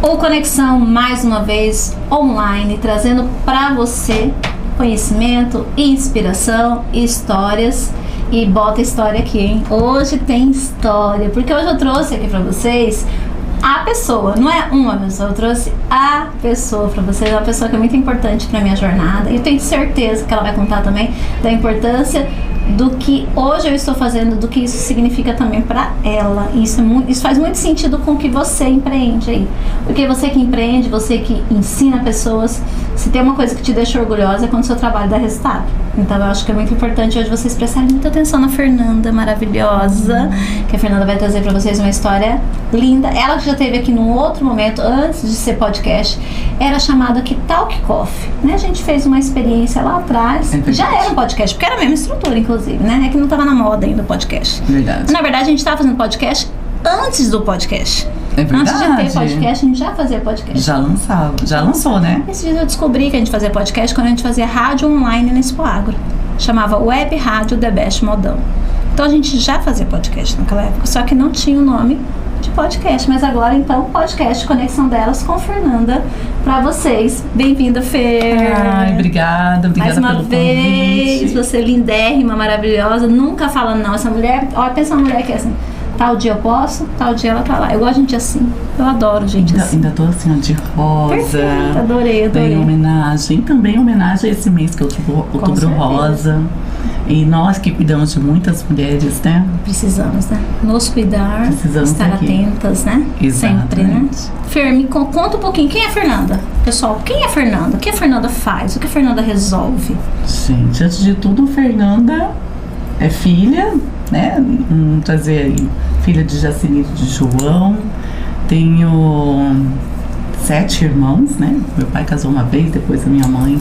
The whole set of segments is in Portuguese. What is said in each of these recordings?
O Conexão, mais uma vez, online, trazendo para você conhecimento, inspiração, histórias. E bota história aqui, hein? Hoje tem história, porque hoje eu trouxe aqui para vocês a pessoa, não é uma pessoa, eu trouxe a pessoa para vocês, uma pessoa que é muito importante para minha jornada. E eu tenho certeza que ela vai contar também da importância do que hoje eu estou fazendo, do que isso significa também para ela. Isso faz muito sentido com o que você empreende aí. Porque você que empreende, você que ensina pessoas, se tem uma coisa que te deixa orgulhosa é quando o seu trabalho dá resultado. Então eu acho que é muito importante hoje vocês prestarem muita atenção na Fernanda, maravilhosa, que a Fernanda vai trazer para vocês uma história linda. Ela que já esteve aqui num outro momento, antes de ser podcast, era chamado aqui Talk Coffee, né? A gente fez uma experiência lá atrás, já era um podcast, porque era a mesma estrutura, inclusive, né? É que não estava na moda ainda o podcast. Verdade. Na verdade, a gente estava fazendo podcast antes do podcast. É verdade. Antes de ter podcast, a gente já fazia podcast. Já lançou, né? Esses dias eu descobri que a gente fazia podcast quando a gente fazia rádio online na Expo Agro. Chamava Web Rádio The Best Modão. Então a gente já fazia podcast naquela época, só que não tinha o nome de podcast. Mas agora, então, podcast Conexão Delas com Fernanda pra vocês. Bem-vinda, Fer. Ai, obrigada Mais uma pelo vez, convite. você lindérrima, maravilhosa, nunca fala não. Essa mulher, olha, pensa uma mulher que é assim, tal dia eu posso, tal dia ela tá lá. Eu gosto de gente assim, eu adoro gente assim. Ainda tô assim, ó, de rosa. Perfeita, adorei. Em homenagem, também em homenagem a esse mês que é Outubro Rosa. E nós que cuidamos de muitas mulheres, né? Precisamos, né? Nos cuidar, Precisamos estar aqui. atentas, né? Exatamente. Sempre, né? Fer, me conta um pouquinho, quem é a Fernanda? Pessoal, quem é a Fernanda? O que a Fernanda faz? O que a Fernanda resolve? Gente, antes de tudo, Fernanda é filha, né? Trazer aí, filha de Jacinito de João. Tenho 7 irmãos, né? Meu pai casou uma vez, depois a minha mãe.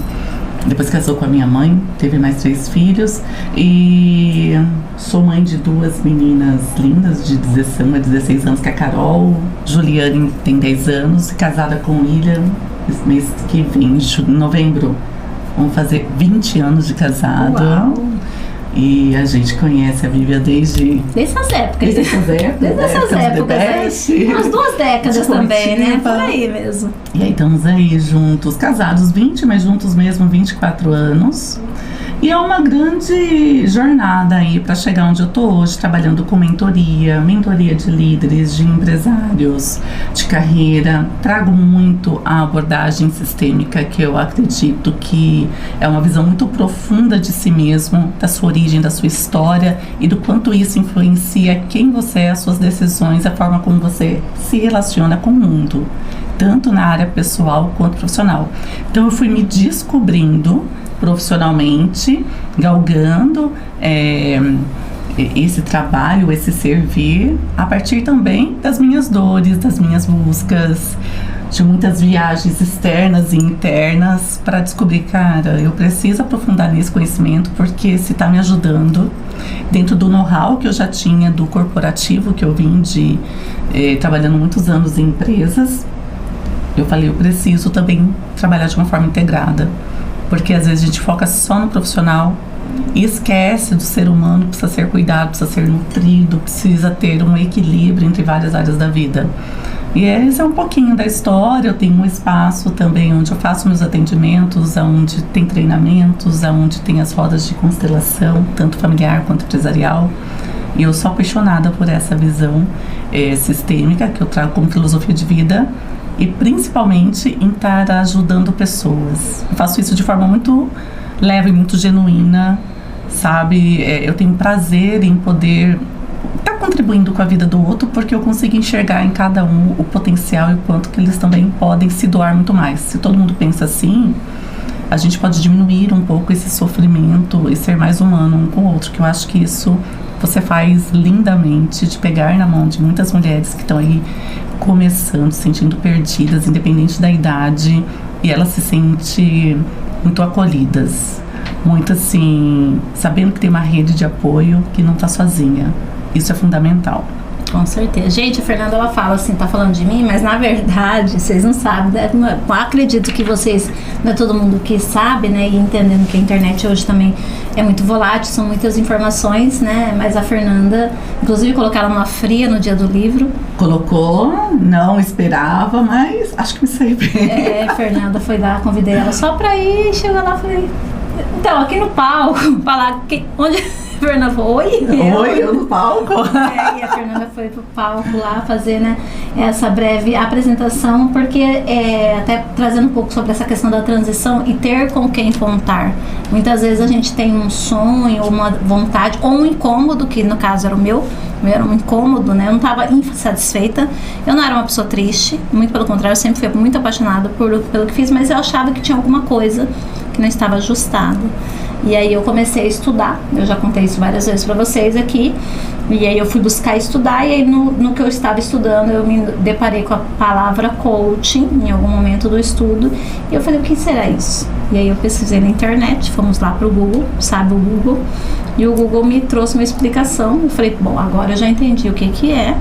Depois casou com a minha mãe, teve mais 3 filhos. E sou mãe de 2 meninas lindas, de 16 anos, que é a Carol. Juliane tem 10 anos, casada com o William. Esse mês que vem, em novembro, vamos fazer 20 anos de casado. Uau. E a gente conhece a Bíblia desde Dessas épocas. essas épocas, aí. Umas 2 décadas também, né? Por aí mesmo. E aí estamos aí juntos, casados 20, mas juntos mesmo 24 anos. E é uma grande jornada aí para chegar onde eu tô hoje, trabalhando com mentoria de líderes, de empresários, de carreira. Trago muito a abordagem sistêmica, que eu acredito que é uma visão muito profunda de si mesmo, da sua origem, da sua história e do quanto isso influencia quem você é, as suas decisões, a forma como você se relaciona com o mundo, tanto na área pessoal quanto profissional. Então eu fui me descobrindo profissionalmente, galgando esse trabalho, esse servir, a partir também das minhas dores, das minhas buscas, de muitas viagens externas e internas para descobrir, cara, eu preciso aprofundar nesse conhecimento, porque se está me ajudando dentro do know-how que eu já tinha do corporativo, que eu vim de trabalhando muitos anos em empresas. Eu falei, eu preciso também trabalhar de uma forma integrada, porque às vezes a gente foca só no profissional e esquece do ser humano, precisa ser cuidado, precisa ser nutrido, precisa ter um equilíbrio entre várias áreas da vida. E esse é um pouquinho da história. Eu tenho um espaço também onde eu faço meus atendimentos, onde tem treinamentos, onde tem as rodas de constelação, tanto familiar quanto empresarial. E eu sou apaixonada por essa visão sistêmica que eu trago como filosofia de vida, e principalmente em estar ajudando pessoas. Eu faço isso de forma muito leve, muito genuína, sabe? Eu tenho prazer em poder estar contribuindo com a vida do outro, porque eu consigo enxergar em cada um o potencial e o quanto que eles também podem se doar muito mais. Se todo mundo pensa assim, a gente pode diminuir um pouco esse sofrimento e ser mais humano um com o outro, que eu acho que isso você faz lindamente, de pegar na mão de muitas mulheres que estão aí começando, se sentindo perdidas, independente da idade, e elas se sentem muito acolhidas, muito assim, sabendo que tem uma rede de apoio, que não está sozinha. Isso é fundamental. Com certeza. Gente, a Fernanda, ela fala assim, tá falando de mim, mas na verdade, vocês não sabem, né? Acredito que vocês, não é todo mundo que sabe, né? E entendendo que a internet hoje também é muito volátil, são muitas informações, né? Mas a Fernanda, inclusive, colocaram uma fria no dia do livro. Colocou, não esperava, mas acho que me saiu bem. Fernanda foi lá, convidei ela só pra ir, chegou lá, falei, então, aqui no palco, falar, onde... A Fernanda falou, oi, eu no palco. E a Fernanda foi pro palco lá fazer, né, essa breve apresentação, porque até trazendo um pouco sobre essa questão da transição e ter com quem contar. Muitas vezes a gente tem um sonho, uma vontade, ou um incômodo, que no caso era o meu era um incômodo, né, eu não estava insatisfeita, eu não era uma pessoa triste, muito pelo contrário, eu sempre fui muito apaixonada pelo que fiz, mas eu achava que tinha alguma coisa que não estava ajustada. E aí eu comecei a estudar, eu já contei isso várias vezes para vocês aqui, e aí eu fui buscar estudar, e aí no que eu estava estudando eu me deparei com a palavra coaching em algum momento do estudo, e eu falei, o que será isso? E aí eu pesquisei na internet, fomos lá pro Google, sabe o Google, e o Google me trouxe uma explicação, eu falei, bom, agora eu já entendi o que é,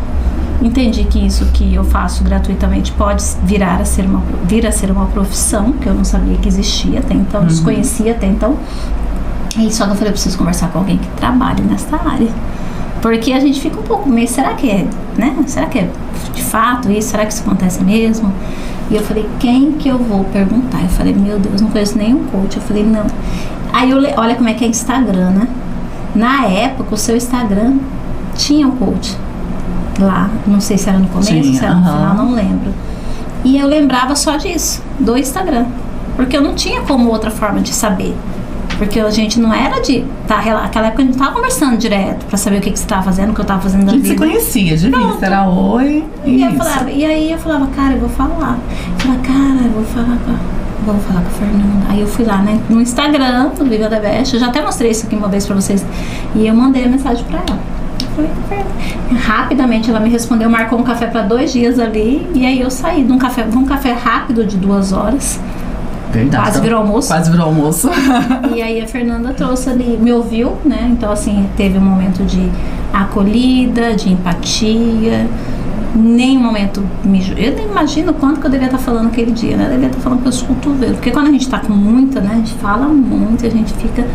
entendi que isso que eu faço gratuitamente pode vir a ser uma profissão, que eu não sabia que existia até então, desconhecia até então. E só que eu falei, eu preciso conversar com alguém que trabalhe nessa área. Porque a gente fica um pouco meio, será que é, né? Será que é de fato isso? Será que isso acontece mesmo? E eu falei, quem que eu vou perguntar? Eu falei, meu Deus, não conheço nenhum coach. Eu falei, não. Aí olha como é que é Instagram, né? Na época, o seu Instagram tinha um coach lá. Não sei se era no começo, se era no final, não lembro. E eu lembrava só disso, do Instagram. Porque eu não tinha como outra forma de saber. Porque a gente não era de... Naquela época a gente não tava conversando direto pra saber o que você tava fazendo, o que eu tava fazendo da vida. A gente se conhecia de vista, era oi e aí eu falava, cara, eu vou falar. Eu falava, cara, eu vou falar com a Fernanda. Aí eu fui lá, né, no Instagram do Viva da Best, eu já até mostrei isso aqui uma vez pra vocês, e eu mandei a mensagem pra ela. Eu falei, rapidamente ela me respondeu, marcou um café pra 2 dias ali, e aí eu saí de um café rápido de 2 horas. Verdade, Quase virou almoço. E aí a Fernanda trouxe ali, me ouviu, né? Então, assim, teve um momento de acolhida, de empatia. Nem um momento eu nem imagino quanto que eu devia estar falando aquele dia, né? Eu devia estar falando pelos cotovelos. Porque quando a gente tá com muita, né? A gente fala muito, a gente fica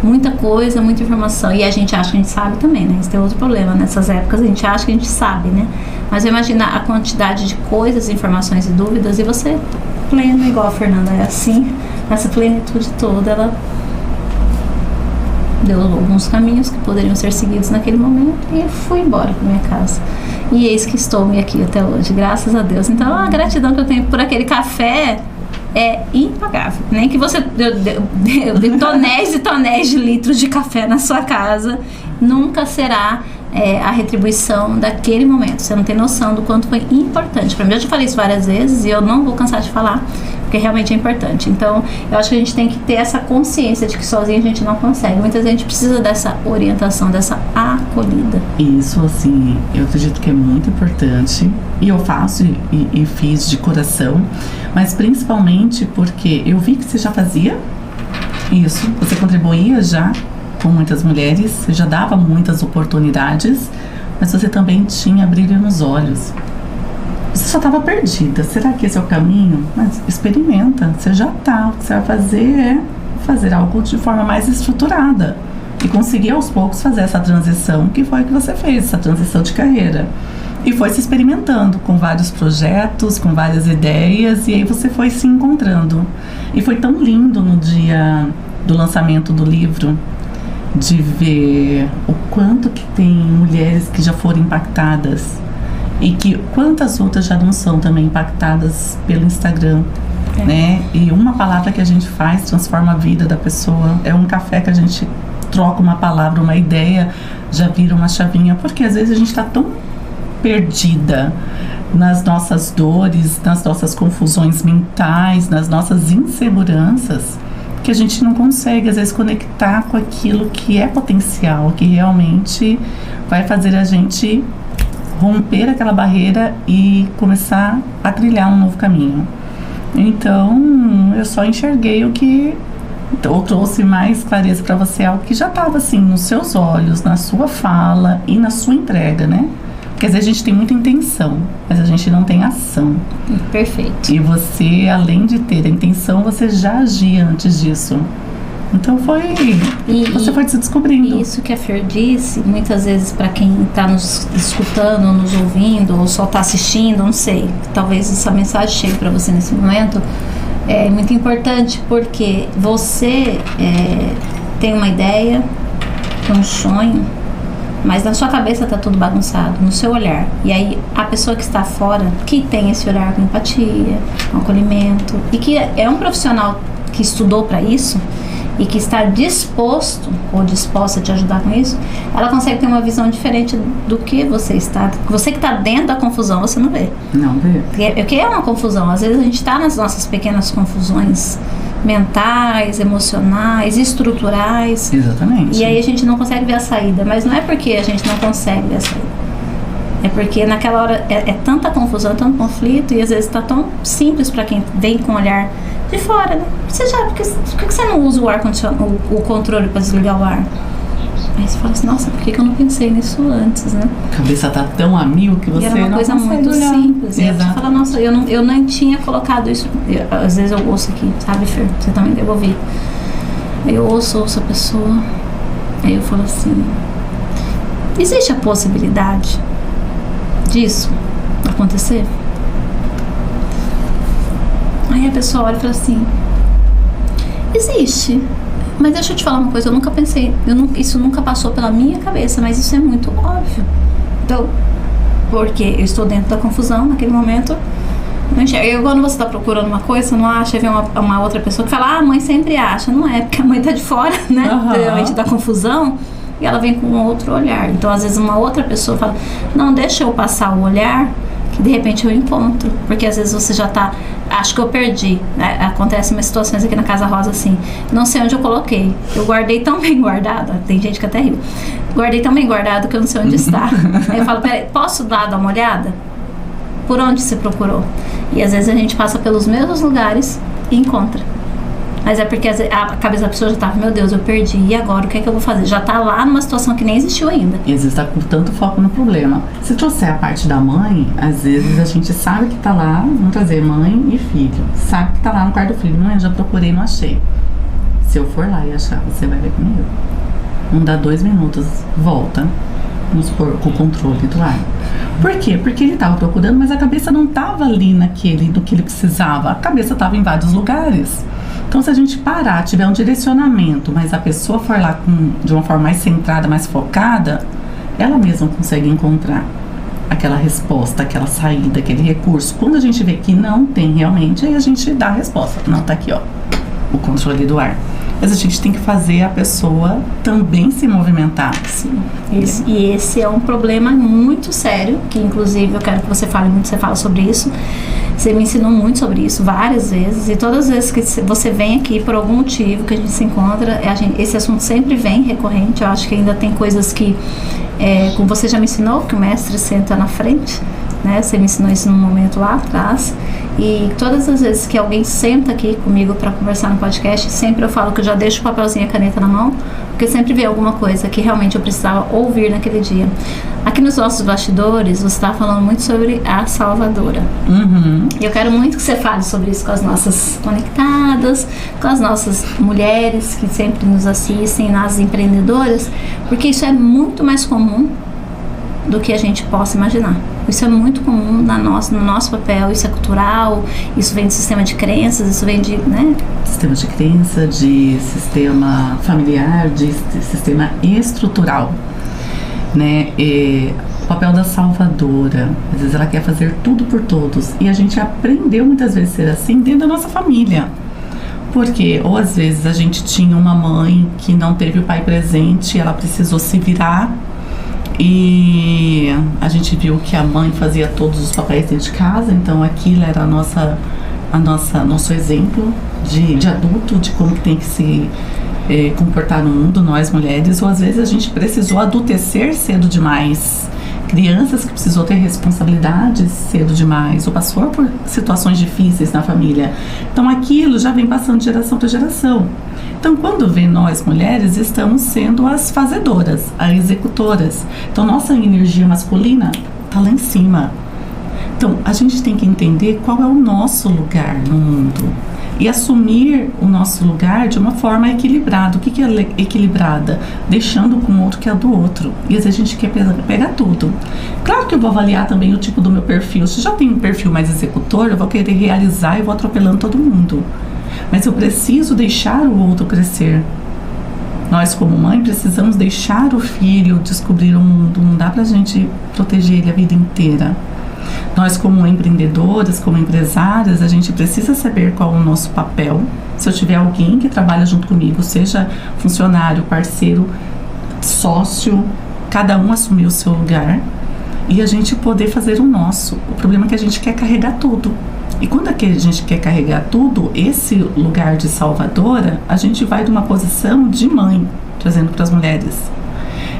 muita coisa, muita informação. E a gente acha que a gente sabe também, né? Isso tem outro problema. Nessas épocas a gente acha que a gente sabe, né? Mas eu imagino a quantidade de coisas, informações e dúvidas, e você pleno, igual a Fernanda é assim, nessa plenitude toda, ela deu alguns caminhos que poderiam ser seguidos naquele momento e fui embora para minha casa. E eis que estou aqui até hoje, graças a Deus. Então a gratidão que eu tenho por aquele café é impagável. Nem que você dê tonéis e tonéis de litros de café na sua casa, nunca será a retribuição daquele momento. Você não tem noção do quanto foi importante para mim. Eu já falei isso várias vezes e eu não vou cansar de falar, porque realmente é importante. Então, eu acho que a gente tem que ter essa consciência de que sozinho a gente não consegue. Muitas vezes a gente precisa dessa orientação, dessa acolhida. Isso, assim, eu acredito que é muito importante. E eu faço e fiz de coração, mas principalmente porque eu vi que você já fazia isso, você contribuía já com muitas mulheres, você já dava muitas oportunidades, mas você também tinha brilho nos olhos. Você só estava perdida. Será que esse é o caminho? Mas experimenta, você já está. O que você vai fazer é fazer algo de forma mais estruturada e conseguir aos poucos fazer essa transição, que foi o que você fez, essa transição de carreira. E foi se experimentando com vários projetos, com várias ideias, e aí você foi se encontrando. E foi tão lindo no dia do lançamento do livro, de ver o quanto que tem mulheres que já foram impactadas e que quantas outras já não são também impactadas pelo Instagram, né? E uma palavra que a gente faz transforma a vida da pessoa. É um café que a gente troca uma palavra, uma ideia, já vira uma chavinha, porque às vezes a gente está tão perdida nas nossas dores, nas nossas confusões mentais, nas nossas inseguranças, que a gente não consegue, às vezes, conectar com aquilo que é potencial, que realmente vai fazer a gente romper aquela barreira e começar a trilhar um novo caminho. Então, eu só enxerguei o que eu trouxe mais clareza para você, algo que já estava assim nos seus olhos, na sua fala e na sua entrega, né? Porque às vezes a gente tem muita intenção, mas a gente não tem ação. Perfeito. E você, além de ter a intenção, você já agia antes disso. Então você foi se descobrindo. Isso que a Fer disse, muitas vezes para quem está nos escutando, nos ouvindo, ou só está assistindo, não sei, talvez essa mensagem chegue para você nesse momento, é muito importante, porque você tem uma ideia, tem um sonho, mas na sua cabeça está tudo bagunçado, no seu olhar. E aí a pessoa que está fora, que tem esse olhar com empatia, com acolhimento, e que é um profissional que estudou para isso, e que está disposto ou disposta a te ajudar com isso, ela consegue ter uma visão diferente do que você está. Você que está dentro da confusão, você não vê. Não vê. Porque é uma confusão. Às vezes a gente está nas nossas pequenas confusões mentais, emocionais, estruturais. Exatamente. E aí a gente não consegue ver a saída. Mas não é porque a gente não consegue ver a saída. É porque naquela hora é tanta confusão, tanto conflito, e às vezes está tão simples para quem vem com o olhar de fora, né? Por que você não usa o controle para desligar o ar? Aí você fala assim, nossa, por que eu não pensei nisso antes, né? A cabeça tá tão a mil que você não consegue olhar. Era uma coisa muito simples. E você fala, nossa, eu nem tinha colocado isso. Às vezes eu ouço aqui, sabe, Fer? Você também deve ouvir. Aí eu ouço a pessoa, aí eu falo assim, existe a possibilidade disso acontecer? Aí a pessoa olha e fala assim, existe, mas deixa eu te falar uma coisa, eu nunca pensei, isso nunca passou pela minha cabeça, mas isso é muito óbvio. Então, porque eu estou dentro da confusão naquele momento, não enxergo. E quando você está procurando uma coisa, você não acha, vem uma outra pessoa que fala, a mãe sempre acha, não é, porque a mãe está de fora, né, realmente da confusão, e ela vem com um outro olhar. Então, às vezes, uma outra pessoa fala, não, deixa eu passar o olhar, que de repente eu encontro, porque às vezes você já tá, acho que eu perdi, né? Acontece umas situações aqui na Casa Rosa assim, não sei onde eu coloquei, eu guardei tão bem guardado, tem gente que até riu, guardei tão bem guardado que eu não sei onde está. Aí eu falo, peraí, posso dar uma olhada? Por onde você procurou? E às vezes a gente passa pelos mesmos lugares e encontra. Mas é porque a cabeça da pessoa já tá, meu Deus, eu perdi, e agora o que é que eu vou fazer? Já tá lá numa situação que nem existiu ainda. E às vezes tá com tanto foco no problema. Se trouxer a parte da mãe, às vezes a gente sabe que tá lá, vamos trazer mãe e filho, sabe que tá lá no quarto do filho, mãe, eu já procurei, não achei. Se eu for lá e achar, você vai ver comigo. Não dá 2 minutos, volta, vamos supor, com o controle do ar. Por quê? Porque ele tava procurando, mas a cabeça não tava ali no que ele precisava, a cabeça tava em vários lugares. Então, se a gente parar, tiver um direcionamento, mas a pessoa for lá de uma forma mais centrada, mais focada, ela mesma consegue encontrar aquela resposta, aquela saída, aquele recurso. Quando a gente vê que não tem realmente, aí a gente dá a resposta. Não, tá aqui, ó, o controle do ar. Mas a gente tem que fazer a pessoa também se movimentar. Sim. E esse é um problema muito sério, que inclusive eu quero que você fale muito, você fala sobre isso. Você me ensinou muito sobre isso várias vezes, e todas as vezes que você vem aqui por algum motivo que a gente se encontra, esse assunto sempre vem recorrente. Eu acho que ainda tem coisas que, como você já me ensinou, que o mestre senta na frente, né? Você me ensinou isso num momento lá atrás, e todas as vezes que alguém senta aqui comigo para conversar no podcast, sempre eu falo que eu já deixo o papelzinho e a caneta na mão, porque sempre vem alguma coisa que realmente eu precisava ouvir naquele dia. Aqui nos nossos bastidores, você estava falando muito sobre a Salvadora. E eu quero muito que você fale sobre isso com as nossas conectadas, com as nossas mulheres que sempre nos assistem, nas empreendedoras, porque isso é muito mais comum do que a gente possa imaginar. Isso é muito comum no nosso papel, isso é cultural, isso vem do sistema de crenças, isso vem de, né? Sistema de crença, de sistema familiar, de sistema estrutural, né? O papel da salvadora, às vezes ela quer fazer tudo por todos, e a gente aprendeu muitas vezes a ser assim dentro da nossa família. Porque, ou às vezes a gente tinha uma mãe que não teve o pai presente, ela precisou se virar, e a gente viu que a mãe fazia todos os papéis dentro de casa, então aquilo era nosso exemplo de adulto, de como que tem que se comportar no mundo, nós mulheres. Ou às vezes a gente precisou adultecer cedo demais, crianças que precisou ter responsabilidades cedo demais, ou passou por situações difíceis na família. Então aquilo já vem passando de geração para geração. Então, quando vê nós mulheres, estamos sendo as fazedoras, as executoras. Então, nossa energia masculina está lá em cima. Então, a gente tem que entender qual é o nosso lugar no mundo e assumir o nosso lugar de uma forma equilibrada. O que é equilibrada? Deixando com o outro que é do outro. E às vezes a gente quer pegar tudo. Claro que eu vou avaliar também o tipo do meu perfil. Se já tem um perfil mais executor, eu vou querer realizar e vou atropelando todo mundo. Mas eu preciso deixar o outro crescer. Nós, como mãe, precisamos deixar o filho descobrir o mundo. Não dá pra gente proteger ele a vida inteira. Nós, como empreendedoras, como empresárias, a gente precisa saber qual é o nosso papel. Se eu tiver alguém que trabalha junto comigo, seja funcionário, parceiro, sócio, cada um assumir o seu lugar e a gente poder fazer o nosso. O problema é que a gente quer carregar tudo. E quando a gente quer carregar tudo, esse lugar de salvadora, a gente vai de uma posição de mãe, trazendo para as mulheres.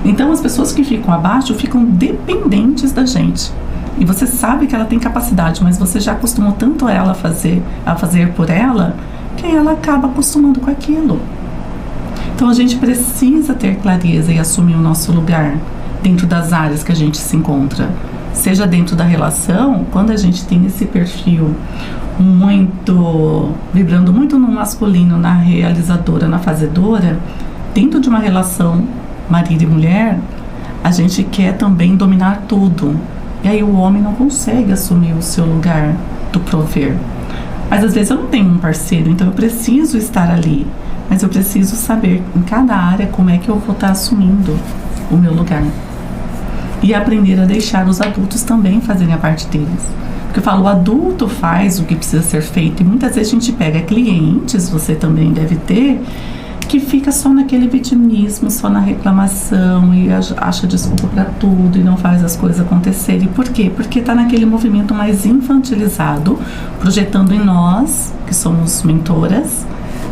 Então, as pessoas que ficam abaixo ficam dependentes da gente. E você sabe que ela tem capacidade, mas você já acostumou tanto ela a fazer por ela, que ela acaba acostumando com aquilo. Então a gente precisa ter clareza e assumir o nosso lugar dentro das áreas que a gente se encontra. Seja dentro da relação, quando a gente tem esse perfil vibrando muito no masculino, na realizadora, na fazedora, dentro de uma relação marido e mulher, a gente quer também dominar tudo. E aí o homem não consegue assumir o seu lugar do prover. Mas às vezes eu não tenho um parceiro, então eu preciso estar ali. Mas eu preciso saber em cada área como é que eu vou estar assumindo o meu lugar. E aprender a deixar os adultos também fazerem a parte deles. Porque eu falo, o adulto faz o que precisa ser feito. E muitas vezes a gente pega clientes, você também deve ter, que fica só naquele vitimismo, só na reclamação e acha desculpa para tudo e não faz as coisas acontecerem. Por quê? Porque está naquele movimento mais infantilizado, projetando em nós, que somos mentoras,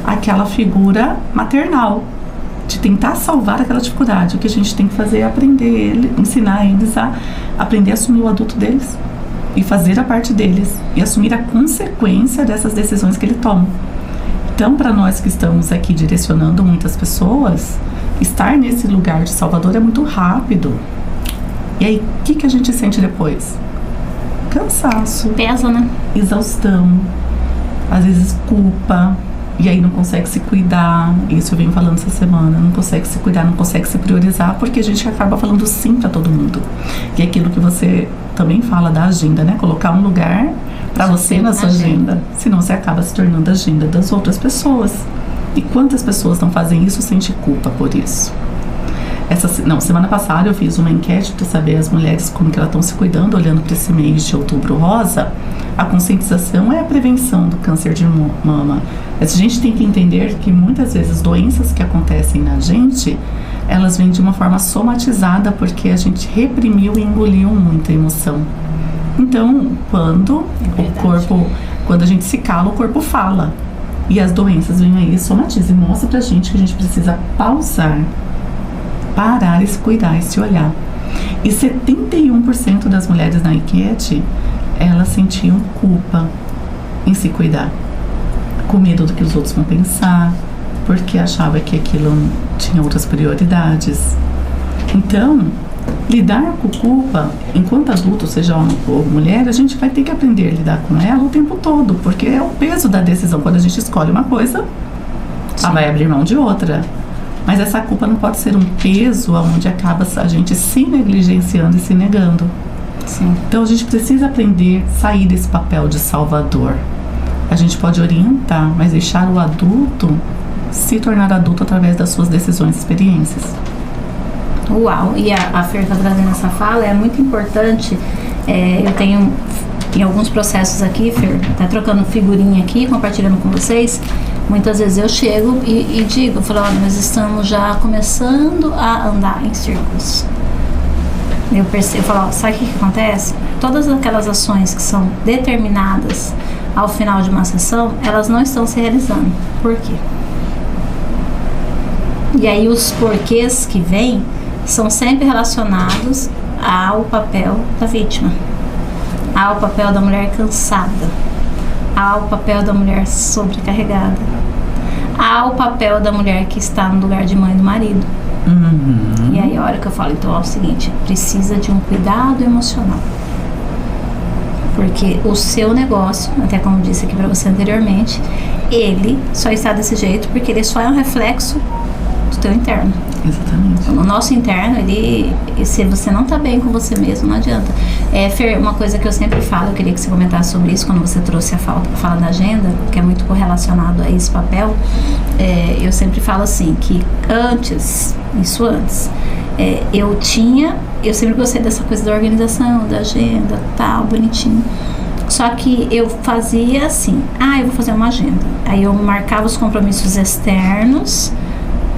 aquela figura maternal, de tentar salvar aquela dificuldade. O que a gente tem que fazer é ensinar eles a aprender a assumir o adulto deles e fazer a parte deles e assumir a consequência dessas decisões que ele toma. Então, para nós que estamos aqui direcionando muitas pessoas, estar nesse lugar de salvador é muito rápido. E aí, o que a gente sente depois? Cansaço. Pesa, né? Exaustão. Às vezes culpa. E aí não consegue se cuidar. Isso eu venho falando essa semana. Não consegue se cuidar, não consegue se priorizar, porque a gente acaba falando sim para todo mundo. E aquilo que você também fala da agenda, né? Colocar um lugar para você na sua agenda. Senão você acaba se tornando a agenda das outras pessoas. E quantas pessoas não fazem isso, sente culpa por isso? Semana passada eu fiz uma enquete para saber as mulheres como que elas estão se cuidando, olhando para esse mês de Outubro Rosa. A conscientização é a prevenção do câncer de mama. Mas a gente tem que entender que muitas vezes doenças que acontecem na gente, elas vêm de uma forma somatizada porque a gente reprimiu e engoliu muita emoção. Então, quando a gente se cala, o corpo fala. E as doenças vêm aí, somatizam e mostra pra gente que a gente precisa pausar, parar e se cuidar e se olhar. E 71% das mulheres na enquete, elas sentiam culpa em se cuidar, com medo do que os outros vão pensar, porque achava que aquilo tinha outras prioridades. Então, lidar com culpa, enquanto adulto, seja homem ou mulher, a gente vai ter que aprender a lidar com ela o tempo todo, porque é o peso da decisão. Quando a gente escolhe uma coisa, ela vai abrir mão de outra. Mas essa culpa não pode ser um peso onde acaba a gente se negligenciando e se negando. Sim. Então a gente precisa aprender a sair desse papel de salvador. A gente pode orientar, mas deixar o adulto se tornar adulto através das suas decisões e experiências. Uau! E a Fer está trazendo essa fala, é muito importante. Eu tenho em alguns processos aqui, Fer, tá trocando figurinha aqui, compartilhando com vocês. Muitas vezes eu chego e digo, falo, olha, nós estamos já começando a andar em círculos. Eu falo, sabe o que acontece? Todas aquelas ações que são determinadas ao final de uma sessão, elas não estão se realizando. Por quê? E aí os porquês que vêm são sempre relacionados ao papel da vítima, ao papel da mulher cansada, ao papel da mulher sobrecarregada, ao papel da mulher que está no lugar de mãe do marido. Uhum. E aí a hora que eu falo, então é o seguinte, precisa de um cuidado emocional. Porque o seu negócio, até como disse aqui para você anteriormente, ele só está desse jeito porque ele só é um reflexo do teu interno. Exatamente. O nosso interno, se você não está bem com você mesmo, não adianta. Fer, uma coisa que eu sempre falo, eu queria que você comentasse sobre isso quando você trouxe a fala da agenda, que é muito correlacionado a esse papel. Eu sempre falo assim, que antes, eu sempre gostei dessa coisa da organização, da agenda, tal, bonitinho. Só que eu fazia assim, eu vou fazer uma agenda. Aí eu marcava os compromissos externos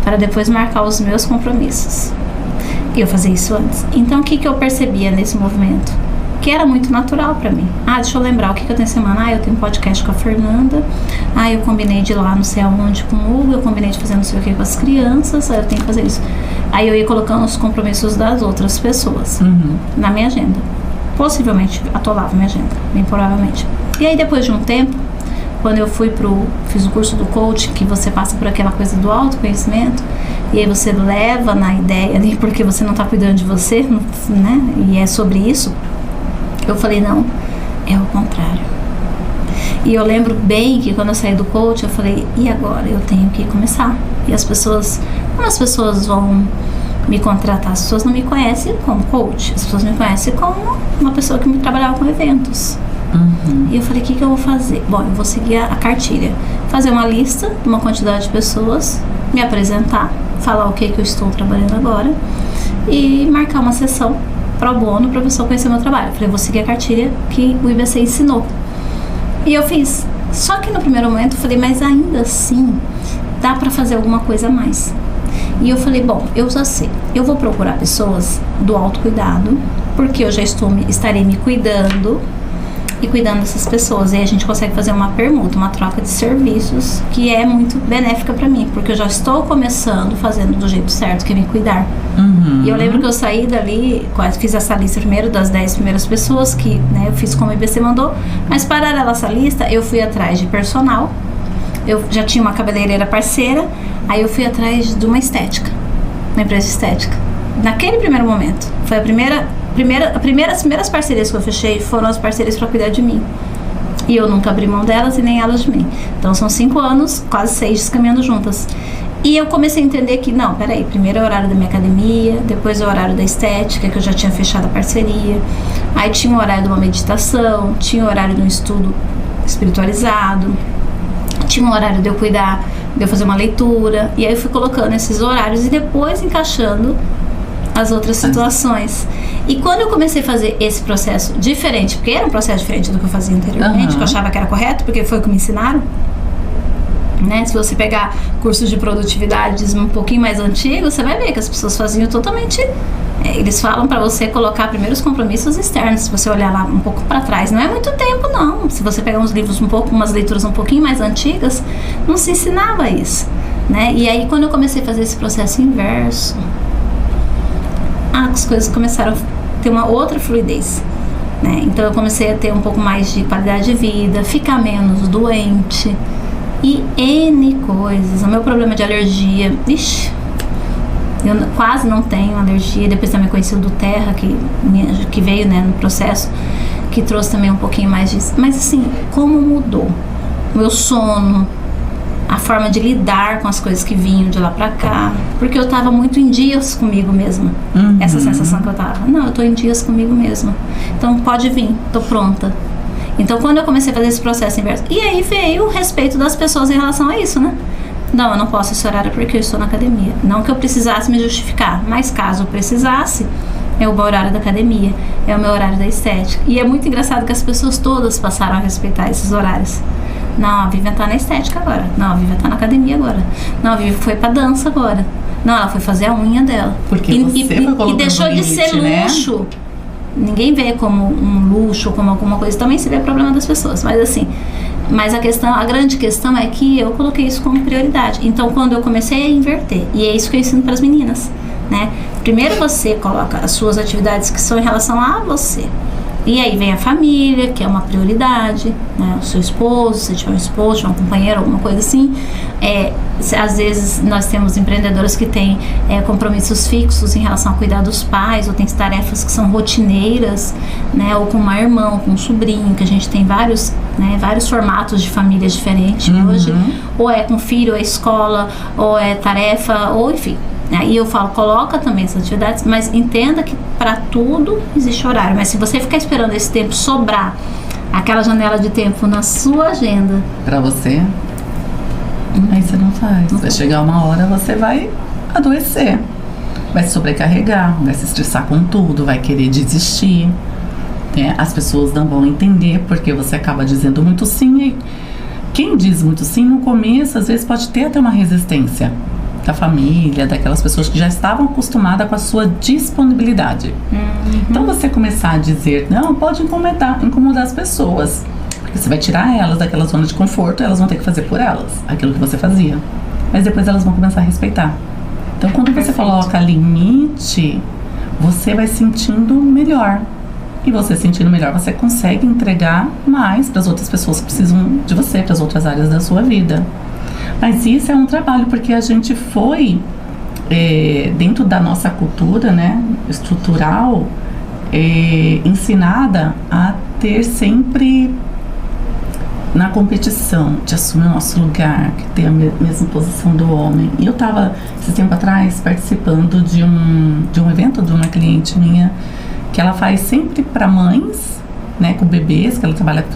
para depois marcar os meus compromissos. E eu fazia isso antes. Então, o que eu percebia nesse movimento? Que era muito natural para mim. Deixa eu lembrar, o que eu tenho semana? Eu tenho um podcast com a Fernanda. Eu combinei de ir lá não sei aonde com o Hugo. Eu combinei de fazer não sei o que com as crianças. Eu tenho que fazer isso. Aí eu ia colocando os compromissos das outras pessoas na minha agenda. Possivelmente atolava minha agenda, bem provavelmente. E aí, depois de um tempo, quando eu fiz o curso do coaching, que você passa por aquela coisa do autoconhecimento, e aí você leva na ideia ali, porque você não está cuidando de você, né? E é sobre isso. Eu falei, não, é o contrário. E eu lembro bem que quando eu saí do coaching, eu falei, e agora? Eu tenho que começar. E como as pessoas vão me contratar? As pessoas não me conhecem como coach, as pessoas me conhecem como uma pessoa que trabalhava com eventos. E eu falei, o que eu vou fazer? Bom, eu vou seguir a cartilha. Fazer uma lista de uma quantidade de pessoas, me apresentar, falar o que eu estou trabalhando agora e marcar uma sessão pro bono para a pessoa conhecer meu trabalho. Eu falei, eu vou seguir a cartilha que o IBC ensinou. E eu fiz. Só que no primeiro momento eu falei, mas ainda assim dá para fazer alguma coisa a mais. E eu falei, bom, eu já sei, eu vou procurar pessoas do autocuidado, porque eu já estarei me cuidando e cuidando dessas pessoas. E aí a gente consegue fazer uma permuta, uma troca de serviços, que é muito benéfica para mim, porque eu já estou começando fazendo do jeito certo, que é me cuidar. E eu lembro que eu saí dali, fiz essa lista primeiro das 10 primeiras pessoas que, né, eu fiz como o IBC mandou, mas paralelo a essa lista, eu fui atrás de personal. Eu já tinha uma cabeleireira parceira, aí eu fui atrás de uma estética, uma empresa de estética. Naquele primeiro momento, foi as primeiras parcerias que eu fechei foram as parcerias para cuidar de mim. E eu nunca abri mão delas e nem elas de mim. Então são 5 anos, quase 6 caminhando juntas. E eu comecei a entender que, não, peraí, primeiro é o horário da minha academia, depois é o horário da estética, que eu já tinha fechado a parceria. Aí tinha o horário de uma meditação, tinha o horário de um estudo espiritualizado, tinha um horário de eu cuidar, de eu fazer uma leitura. E aí eu fui colocando esses horários e depois encaixando as outras situações. E quando eu comecei a fazer esse processo diferente, porque era um processo diferente do que eu fazia anteriormente, que eu achava que era correto, porque foi o que me ensinaram, né? Se você pegar cursos de produtividades um pouquinho mais antigos, você vai ver que as pessoas faziam totalmente... eles falam para você colocar primeiro os compromissos externos. Se você olhar lá um pouco para trás, não é muito tempo não. Se você pegar uns livros umas leituras um pouquinho mais antigas, não se ensinava isso, né? E aí quando eu comecei a fazer esse processo inverso, as coisas começaram a ter uma outra fluidez, né? Então eu comecei a ter um pouco mais de qualidade de vida, ficar menos doente e N coisas. O meu problema de alergia, eu quase não tenho alergia. Depois também conheci o do Terra, que veio, né, no processo, que trouxe também um pouquinho mais disso. Mas assim, como mudou o meu sono, a forma de lidar com as coisas que vinham de lá pra cá, porque eu tava muito em dias comigo mesma. Essa sensação que eu tava, não, eu tô em dias comigo mesma, então pode vir, tô pronta. Então quando eu comecei a fazer esse processo inverso, e aí veio o respeito das pessoas em relação a isso, né? Não, eu não posso esse horário porque eu estou na academia. Não que eu precisasse me justificar, mas caso eu precisasse, é o meu horário da academia, é o meu horário da estética. E é muito engraçado que as pessoas todas passaram a respeitar esses horários. Não, a Vivian tá na estética agora. Não, a Vivian tá na academia agora. Não, a Vivian foi pra dança agora. Não, ela foi fazer a unha dela. Porque você foi colocando e deixou limite, de ser luxo, né? Ninguém vê como um luxo, como alguma coisa. Também se vê problema das pessoas, mas assim... Mas a grande questão é que eu coloquei isso como prioridade. Então, quando eu comecei a inverter, e é isso que eu ensino para as meninas, né? Primeiro você coloca as suas atividades que são em relação a você. E aí vem a família, que é uma prioridade, né? O seu esposo, se tiver um esposo, tiver um companheiro, alguma coisa assim. Às vezes nós temos empreendedoras que têm compromissos fixos em relação a cuidar dos pais, ou tem tarefas que são rotineiras, né? Ou com uma irmã, ou com um sobrinho, que a gente tem vários formatos de famílias diferentes hoje. Ou é com filho, ou é escola, ou é tarefa, ou enfim. E eu falo, coloca também essas atividades, mas entenda que para tudo existe horário. Mas se você ficar esperando esse tempo sobrar, aquela janela de tempo na sua agenda para você, aí você não faz. Vai chegar uma hora, você vai adoecer, vai se sobrecarregar, vai se estressar com tudo, vai querer desistir. As pessoas não vão entender porque você acaba dizendo muito sim. E quem diz muito sim no começo, às vezes pode ter até uma resistência da família, daquelas pessoas que já estavam acostumadas com a sua disponibilidade. Então você começar a dizer não, pode incomodar as pessoas, porque você vai tirar elas daquela zona de conforto, elas vão ter que fazer por elas aquilo que você fazia, mas depois elas vão começar a respeitar. Então quando você coloca limite, você vai sentindo melhor, e você sentindo melhor, você consegue entregar mais para as outras pessoas que precisam de você, para as outras áreas da sua vida. Mas isso é um trabalho, porque a gente foi, dentro da nossa cultura, né, estrutural, ensinada a ter sempre na competição, de assumir o nosso lugar, que ter a mesma posição do homem. E eu estava, esse tempo atrás, participando de um evento de uma cliente minha, que ela faz sempre para mães, né, com bebês, que ela trabalha com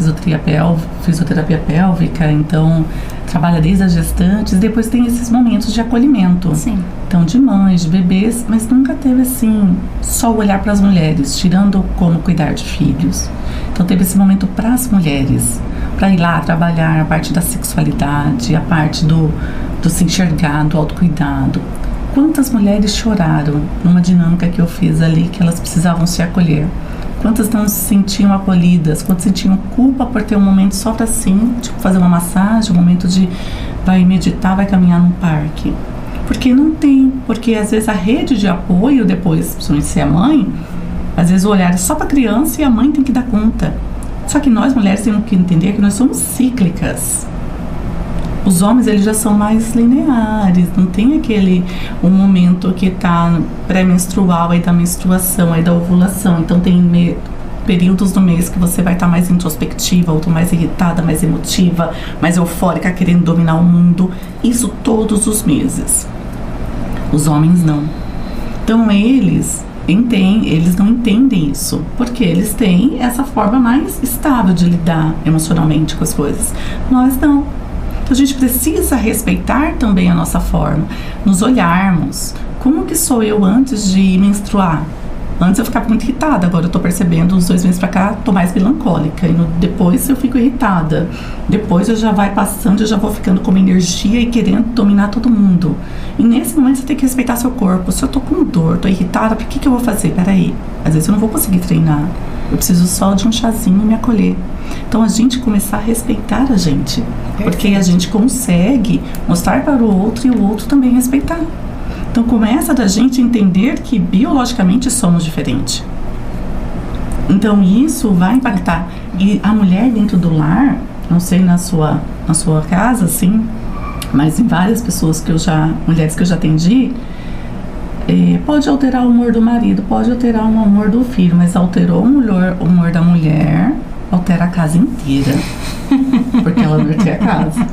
fisioterapia pélvica, então trabalha desde as gestantes, e depois tem esses momentos de acolhimento. Sim. Então, de mães, de bebês, mas nunca teve assim, só o olhar para as mulheres, tirando como cuidar de filhos. Então teve esse momento para as mulheres, para ir lá trabalhar a parte da sexualidade, a parte do se enxergar, do autocuidado. Quantas mulheres choraram numa dinâmica que eu fiz ali, que elas precisavam se acolher? Quantas não se sentiam acolhidas? Quantas sentiam culpa por ter um momento só para assim, tipo fazer uma massagem, um momento de vai meditar, vai caminhar num parque? Porque não tem, porque às vezes a rede de apoio depois, principalmente se é mãe, às vezes o olhar é só para a criança e a mãe tem que dar conta. Só que nós mulheres temos que entender que nós somos cíclicas. Os homens, eles já são mais lineares, não tem um momento que tá pré-menstrual, aí da menstruação, aí da ovulação. Então tem períodos do mês que você vai estar mais introspectiva, ou mais irritada, mais emotiva, mais eufórica, querendo dominar o mundo. Isso todos os meses. Os homens não. Então eles não entendem isso, porque eles têm essa forma mais estável de lidar emocionalmente com as coisas. Nós não. Então a gente precisa respeitar também a nossa forma, nos olharmos. Como que sou eu antes de menstruar? Antes eu ficava muito irritada, agora eu tô percebendo, uns 2 meses pra cá, tô mais melancólica. E depois eu fico irritada. Depois eu já vai passando, eu já vou ficando com uma energia e querendo dominar todo mundo. E nesse momento você tem que respeitar seu corpo. Se eu tô com dor, tô irritada, o que eu vou fazer? Peraí, às vezes eu não vou conseguir treinar. Eu preciso só de um chazinho e me acolher. Então a gente começar a respeitar a gente. Porque a gente consegue mostrar para o outro e o outro também respeitar. Então começa da gente entender que biologicamente somos diferentes. Então isso vai impactar. E a mulher dentro do lar, não sei na sua casa, sim, mas em várias mulheres que eu já atendi, pode alterar o humor do marido, pode alterar o humor do filho, mas alterou o humor da mulher, altera a casa inteira. Porque ela norteia a casa.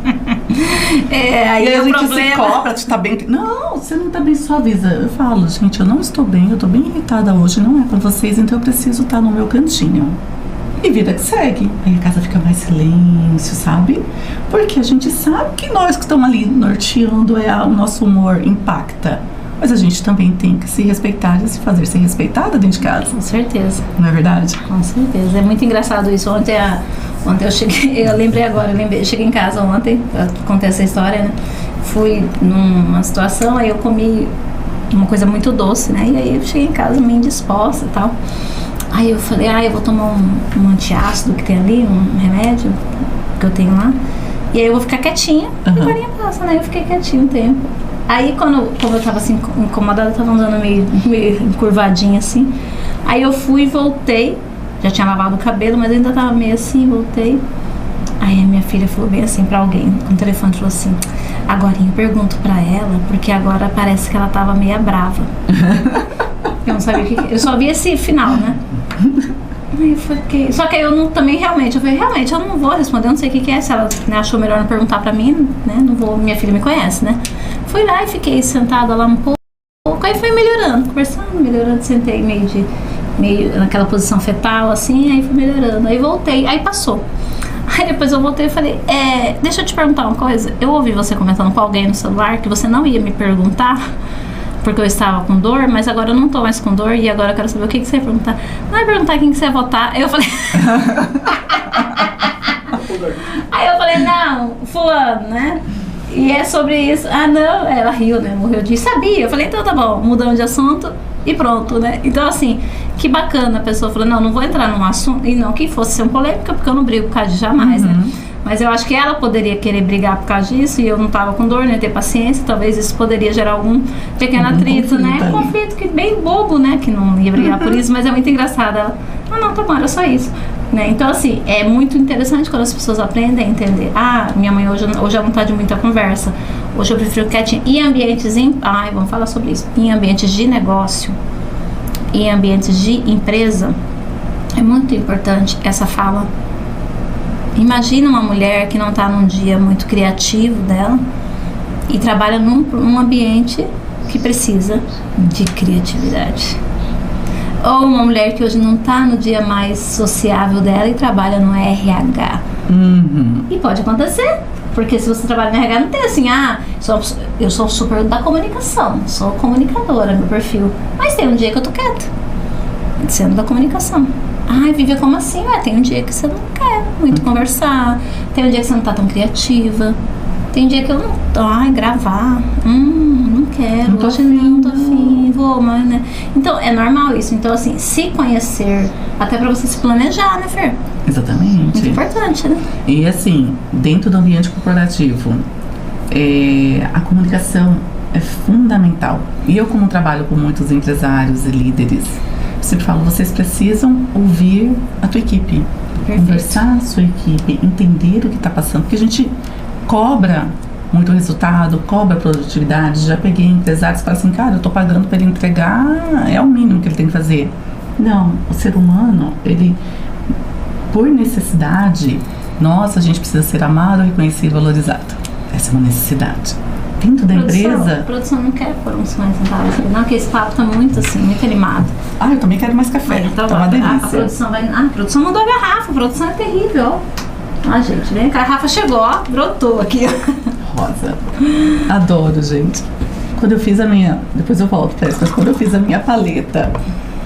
Aí e é a gente problema. se cobra, tu tá bem. Não, você não tá bem, só avisa. Eu falo, gente, eu não estou bem, eu tô bem irritada hoje, não é com vocês, então eu preciso estar no meu cantinho. E vida que segue. Aí a casa fica mais silêncio, sabe? Porque a gente sabe que nós que estamos ali norteando, o nosso humor impacta. Mas a gente também tem que se respeitar e se fazer ser respeitada dentro de casa. Com certeza. Não é verdade? Com certeza. É muito engraçado isso. Ontem eu cheguei, eu cheguei em casa ontem, eu contei essa história, né? Fui numa situação, aí eu comi uma coisa muito doce, né? E aí eu cheguei em casa meio indisposta e tal. Aí eu falei, eu vou tomar um antiácido que tem ali, um remédio que eu tenho lá. E aí eu vou ficar quietinha. E a varinha passa, né? Eu fiquei quietinha um tempo. Aí como eu tava assim, incomodada, eu tava andando meio encurvadinha assim. Aí eu fui e voltei. Já tinha lavado o cabelo, mas ainda tava meio assim, voltei. Aí a minha filha falou bem assim pra alguém, com o telefone, falou assim: agorinha eu pergunto pra ela, porque agora parece que ela tava meio brava. Eu não sabia o que... Eu só vi esse final, né? Aí eu fiquei... Só que aí eu não, também realmente, eu não vou responder, eu não sei o que é. Se ela, né, achou melhor não perguntar pra mim, né? Não vou, minha filha me conhece, né? Fui lá e fiquei sentada lá um pouco. Aí foi melhorando, conversando, melhorando, sentei meio naquela posição fetal, assim, aí fui melhorando. Aí voltei, aí passou. Aí depois eu voltei e falei, deixa eu te perguntar uma coisa. Eu ouvi você comentando com alguém no celular que você não ia me perguntar, porque eu estava com dor, mas agora eu não tô mais com dor e agora eu quero saber o que você ia perguntar. Não é perguntar quem que você ia votar. Aí eu falei... Aí eu falei, não, fulano, né? E é sobre isso. Ah, não, ela riu, né? Morreu de... Sabia. Eu falei, então tá bom, mudando de assunto e pronto, né? Então, assim, que bacana. A pessoa falou, não vou entrar num assunto. E não que fosse ser um polêmica, porque eu não brigo por causa de jamais, né? Mas eu acho que ela poderia querer brigar por causa disso e eu não tava com dor, né? Ter paciência. Talvez isso poderia gerar algum pequeno atrito, né? Um conflito que bem bobo, né? Que não ia brigar por isso, mas é muito engraçado. Ela, não, tá bom, era só isso. Né? Então, assim, é muito interessante quando as pessoas aprendem a entender. Ah, minha mãe hoje ela não tá de muita conversa. Hoje eu prefiro quietinha. Em ambientes... vamos falar sobre isso. Em ambientes de negócio, em ambientes de empresa, é muito importante essa fala. Imagina uma mulher que não tá num dia muito criativo dela e trabalha num ambiente que precisa de criatividade. Ou uma mulher que hoje não tá no dia mais sociável dela e trabalha no RH. E pode acontecer, porque se você trabalha no RH, não tem assim, eu sou super da comunicação, sou comunicadora, meu perfil. Mas tem um dia que eu tô quieta, sendo da comunicação. Vive como assim? Tem um dia que você não quer muito conversar, tem um dia que você não tá tão criativa, tem um dia que eu não... gravar, não quero, hoje não tô afim, vou, mas, né? Então, é normal isso. Então, assim, se conhecer, até pra você se planejar, né, Fer? Exatamente. Muito importante, né? E, assim, dentro do ambiente corporativo, a comunicação é fundamental. E eu, como trabalho com muitos empresários e líderes, sempre falo, vocês precisam ouvir a tua equipe. Perfeito. Conversar a sua equipe, entender o que está passando, porque a gente cobra muito resultado, cobra produtividade. Já peguei empresários que falam assim, cara, eu tô pagando para ele entregar, é o mínimo que ele tem que fazer. Não, o ser humano, ele, por necessidade, a gente precisa ser amado, reconhecido e valorizado. Essa é uma necessidade. Dentro da empresa... A produção não quer pôr uns sonhos sentados aqui, não, porque esse papo tá muito assim, muito animado. Eu também quero mais café, então, tá uma delícia. A produção mandou a garrafa, a produção é terrível, gente, vem, a garrafa chegou, brotou aqui, Rosa. Adoro, gente. Quando eu fiz a minha... Depois eu volto pra isso, mas quando eu fiz a minha paleta,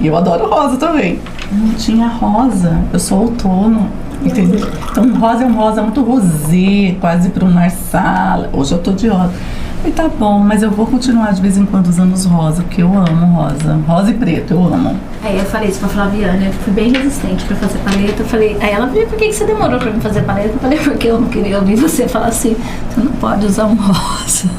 e eu adoro rosa também, não tinha rosa, eu sou outono, entendeu? Então rosa é um rosa muito rosé, quase para um marsala. Hoje eu tô de rosa. E tá bom, mas eu vou continuar de vez em quando usando os rosa, porque eu amo rosa. Rosa e preto, eu amo. Aí eu falei isso pra Flaviana, eu fui bem resistente pra fazer paleta. Eu falei, aí ela falou, por que você demorou pra me fazer paleta? Eu falei, porque eu não queria ouvir você falar assim, você não pode usar um rosa.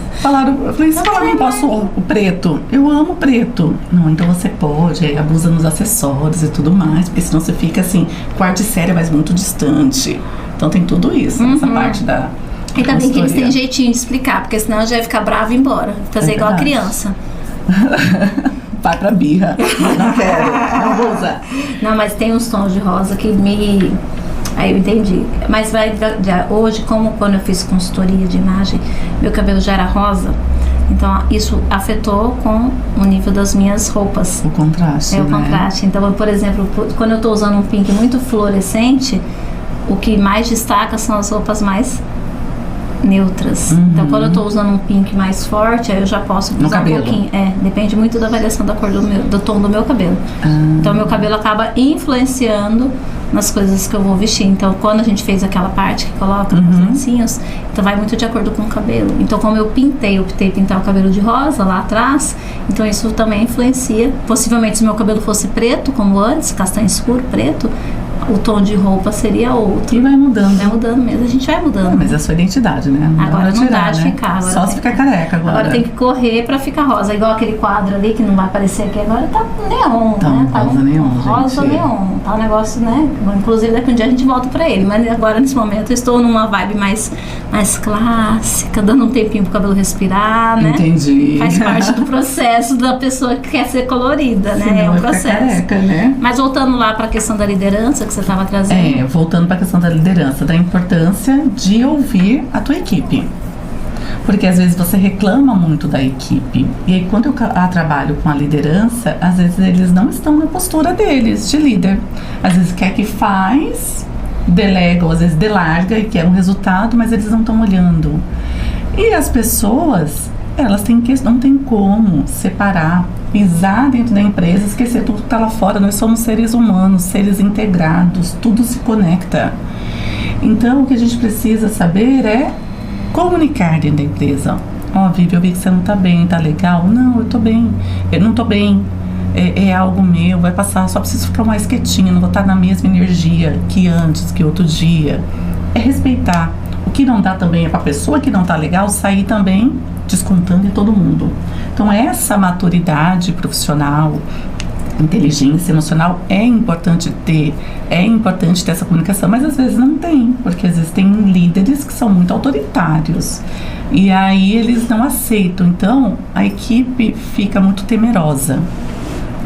Eu falei, se eu não posso o preto, eu amo preto. Não, então você pode, aí abusa nos acessórios e tudo mais, porque senão você fica assim, quarto e série, mas muito distante. Então tem tudo isso, essa parte da... Ainda bem que eles têm jeitinho de explicar, porque senão já ia ficar brava e ir embora. Fazer igual a criança. Vai pra birra. Não quero, não vou usar. Não, mas tem uns tons de rosa que me... Aí eu entendi. Mas hoje, como quando eu fiz consultoria de imagem, meu cabelo já era rosa, então isso afetou com o nível das minhas roupas. O contraste, o contraste. Então, por exemplo, quando eu tô usando um pink muito fluorescente, o que mais destaca são as roupas mais neutras. Então, quando eu tô usando um pink mais forte, aí eu já posso usar um pouquinho. Depende muito da variação da cor do tom do meu cabelo. Então, meu cabelo acaba influenciando nas coisas que eu vou vestir. Então, quando a gente fez aquela parte que coloca nos lencinhos, então vai muito de acordo com o cabelo. Então, como eu optei pintar o cabelo de rosa lá atrás, então isso também influencia. Possivelmente, se meu cabelo fosse preto, como antes, castanho escuro, preto, o tom de roupa seria outro. E vai mudando. Vai mudando mesmo, a gente vai mudando. Mas é a sua identidade, né? Agora não dá de ficar. Só se ficar careca agora. Agora tem que correr pra ficar rosa. Igual aquele quadro ali que não vai aparecer aqui agora, tá neon, né? Tá rosa neon, rosa gente. neon. Tá um negócio, né? Inclusive daqui um dia a gente volta pra ele. Mas agora, nesse momento, eu estou numa vibe mais clássica, dando um tempinho pro cabelo respirar, né? Entendi. Faz parte do processo da pessoa que quer ser colorida, né? Senão É um vai ficar processo. careca, né? Mas voltando lá pra questão da liderança que você estava trazendo. Voltando para a questão da liderança, da importância de ouvir a tua equipe. Porque às vezes você reclama muito da equipe. E aí quando eu trabalho com a liderança, às vezes eles não estão na postura deles, de líder. Às vezes quer que faz, delega, ou às vezes delarga e quer um resultado, mas eles não estão olhando. E as pessoas, elas não tem como separar, pisar dentro da empresa, esquecer tudo que está lá fora. Nós somos seres humanos, seres integrados, tudo se conecta. Então, o que a gente precisa saber é comunicar dentro da empresa. Vivi, eu vi que você não está bem, tá legal? Não, eu tô bem. Eu não tô bem. É algo meu, vai passar, só preciso ficar mais quietinha, não vou estar na mesma energia que antes, que outro dia. É respeitar. O que não dá também é para a pessoa que não tá legal sair também descontando em todo mundo. Então essa maturidade profissional, inteligência emocional é importante ter essa comunicação, mas às vezes não tem, porque às vezes tem líderes que são muito autoritários e aí eles não aceitam, então a equipe fica muito temerosa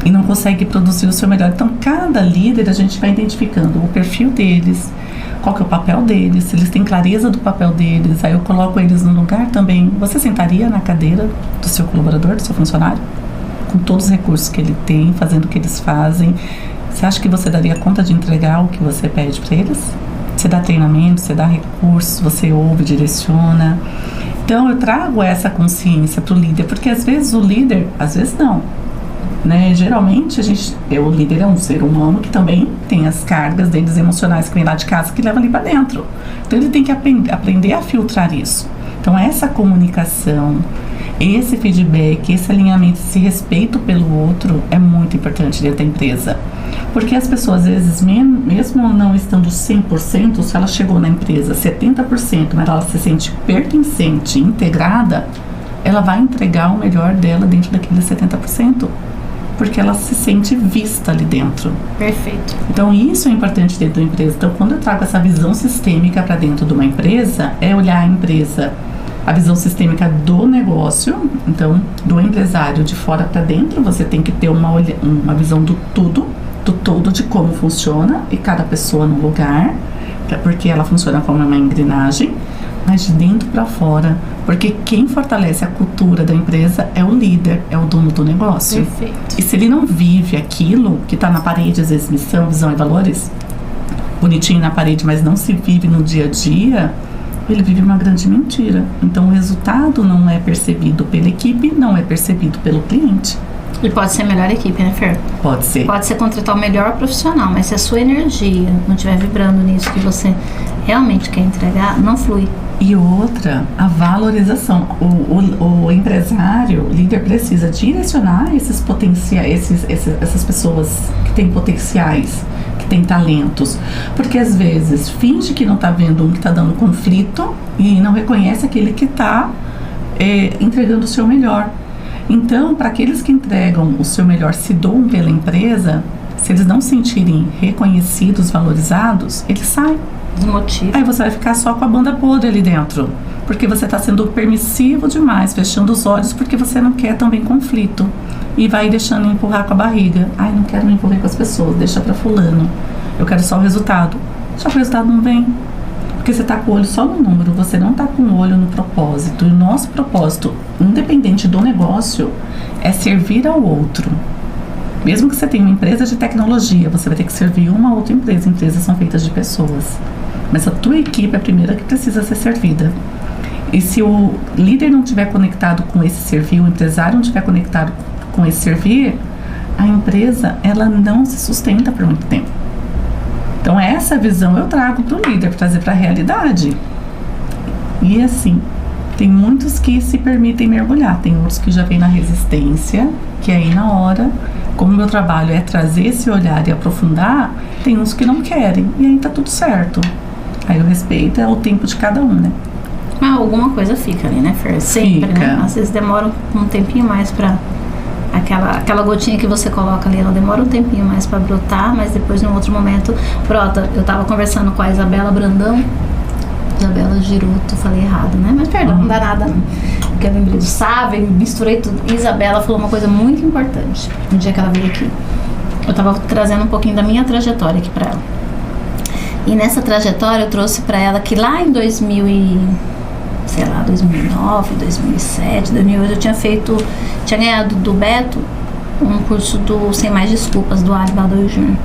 e não consegue produzir o seu melhor. Então cada líder a gente vai identificando o perfil deles, qual que é o papel deles, se eles têm clareza do papel deles, aí eu coloco eles no lugar também. Você sentaria na cadeira do seu colaborador, do seu funcionário, com todos os recursos que ele tem, fazendo o que eles fazem? Você acha que você daria conta de entregar o que você pede para eles? Você dá treinamento, você dá recursos, você ouve, direciona. Então eu trago essa consciência para o líder, porque às vezes o líder, às vezes não, né? Geralmente o líder é um ser humano que também tem as cargas deles emocionais que vem lá de casa, que leva ali para dentro. Então ele tem que aprender a filtrar isso. Então essa comunicação, esse feedback, esse alinhamento, esse respeito pelo outro é muito importante dentro da empresa. Porque as pessoas, às vezes, mesmo não estando 100%, se ela chegou na empresa 70%, mas ela se sente pertencente, integrada, ela vai entregar o melhor dela dentro daqueles 70%. Porque ela se sente vista ali dentro. Perfeito. Então isso é importante dentro da empresa. Então quando eu trago essa visão sistêmica para dentro de uma empresa, é olhar a empresa, a visão sistêmica do negócio, então do empresário de fora para dentro. Você tem que ter uma visão do todo de como funciona e cada pessoa no lugar, porque ela funciona como uma engrenagem, mas de dentro para fora, porque quem fortalece a cultura da empresa é o líder, é o dono do negócio. Perfeito. E se ele não vive aquilo que está na parede, às vezes missão, visão e valores, bonitinho na parede, mas não se vive no dia a dia, ele vive uma grande mentira. Então o resultado não é percebido pela equipe, não é percebido pelo cliente. E pode ser a melhor equipe, né, Fer? Pode ser. Pode ser contratar o melhor profissional, mas se a sua energia não estiver vibrando nisso que você realmente quer entregar, não flui. E outra, a valorização. O empresário, o líder, precisa direcionar esses potenciais, essas pessoas que têm potenciais, que têm talentos. Porque às vezes finge que não está vendo um que está dando conflito e não reconhece aquele que está entregando o seu melhor. Então, para aqueles que entregam o seu melhor, se doam pela empresa, se eles não se sentirem reconhecidos, valorizados, eles saem. Desmotiva. Aí você vai ficar só com a banda podre ali dentro, porque você está sendo permissivo demais, fechando os olhos, porque você não quer também conflito e vai deixando empurrar com a barriga. Ai, não quero me envolver com as pessoas, deixa para fulano, eu quero só o resultado. Só que o resultado não vem, porque você está com o olho só no número, você não está com o olho no propósito. E o nosso propósito, independente do negócio, é servir ao outro. Mesmo que você tenha uma empresa de tecnologia, você vai ter que servir uma outra empresa. Empresas são feitas de pessoas. Mas a tua equipe é a primeira que precisa ser servida. E se o líder não estiver conectado com esse servir, o empresário não estiver conectado com esse servir, a empresa, ela não se sustenta por muito tempo. Então essa visão eu trago para o líder, para trazer para a realidade. E assim, tem muitos que se permitem mergulhar, tem outros que já vêm na resistência, que aí na hora, como o meu trabalho é trazer esse olhar e aprofundar, Tem uns que não querem, e aí tá tudo certo. Aí eu respeito, é o tempo de cada um, né? Ah, alguma coisa fica ali, né, Fer? Sempre, Fica. né? Às vezes demora um tempinho mais pra... Aquela gotinha que você coloca ali, ela demora um tempinho mais pra brotar, mas depois, num outro momento, brota. Eu tava conversando com a Isabela Brandão. Isabela Giroto, falei errado, né? Mas perdão, não dá nada, não. Porque eu lembrei do Sávio, misturei tudo. Isabela falou uma coisa muito importante no dia que ela veio aqui. Eu tava trazendo um pouquinho da minha trajetória aqui pra ela. E nessa trajetória eu trouxe pra ela que lá em 2009, 2007, 2008, eu tinha ganhado do Beto um curso do Sem Mais Desculpas, do Ali Badawi Júnior.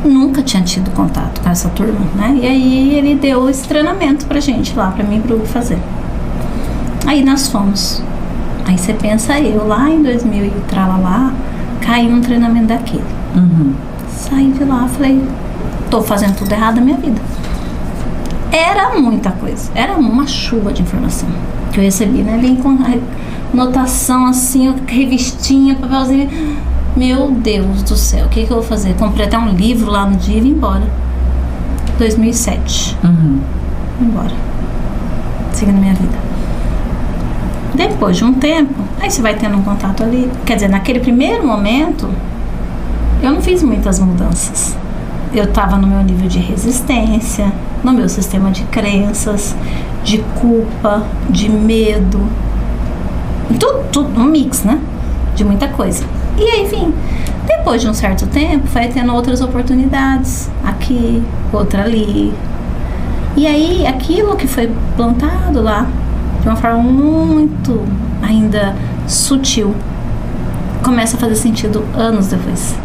Nunca tinha tido contato com essa turma, né? E aí ele deu esse treinamento pra gente lá, pra mim e pro Hugo fazer. Aí nós fomos. Aí você pensa, eu lá em 2000 e tralalá, caí num treinamento daquele. Saí de lá, falei, tô fazendo tudo errado na minha vida. Era muita coisa, era uma chuva de informação que eu recebi, né? Vim com anotação assim, revistinha, papelzinho. Meu Deus do céu, o que eu vou fazer? Comprei até um livro lá no dia e vim embora. 2007. Vim embora. Seguindo minha vida. Depois de um tempo, aí você vai tendo um contato ali. Quer dizer, naquele primeiro momento, eu não fiz muitas mudanças. Eu estava no meu nível de resistência, no meu sistema de crenças, de culpa, de medo. Tudo um mix, né? De muita coisa. E aí, enfim, depois de um certo tempo, foi tendo outras oportunidades. Aqui, outra ali. E aí, aquilo que foi plantado lá, de uma forma muito ainda sutil, começa a fazer sentido anos depois.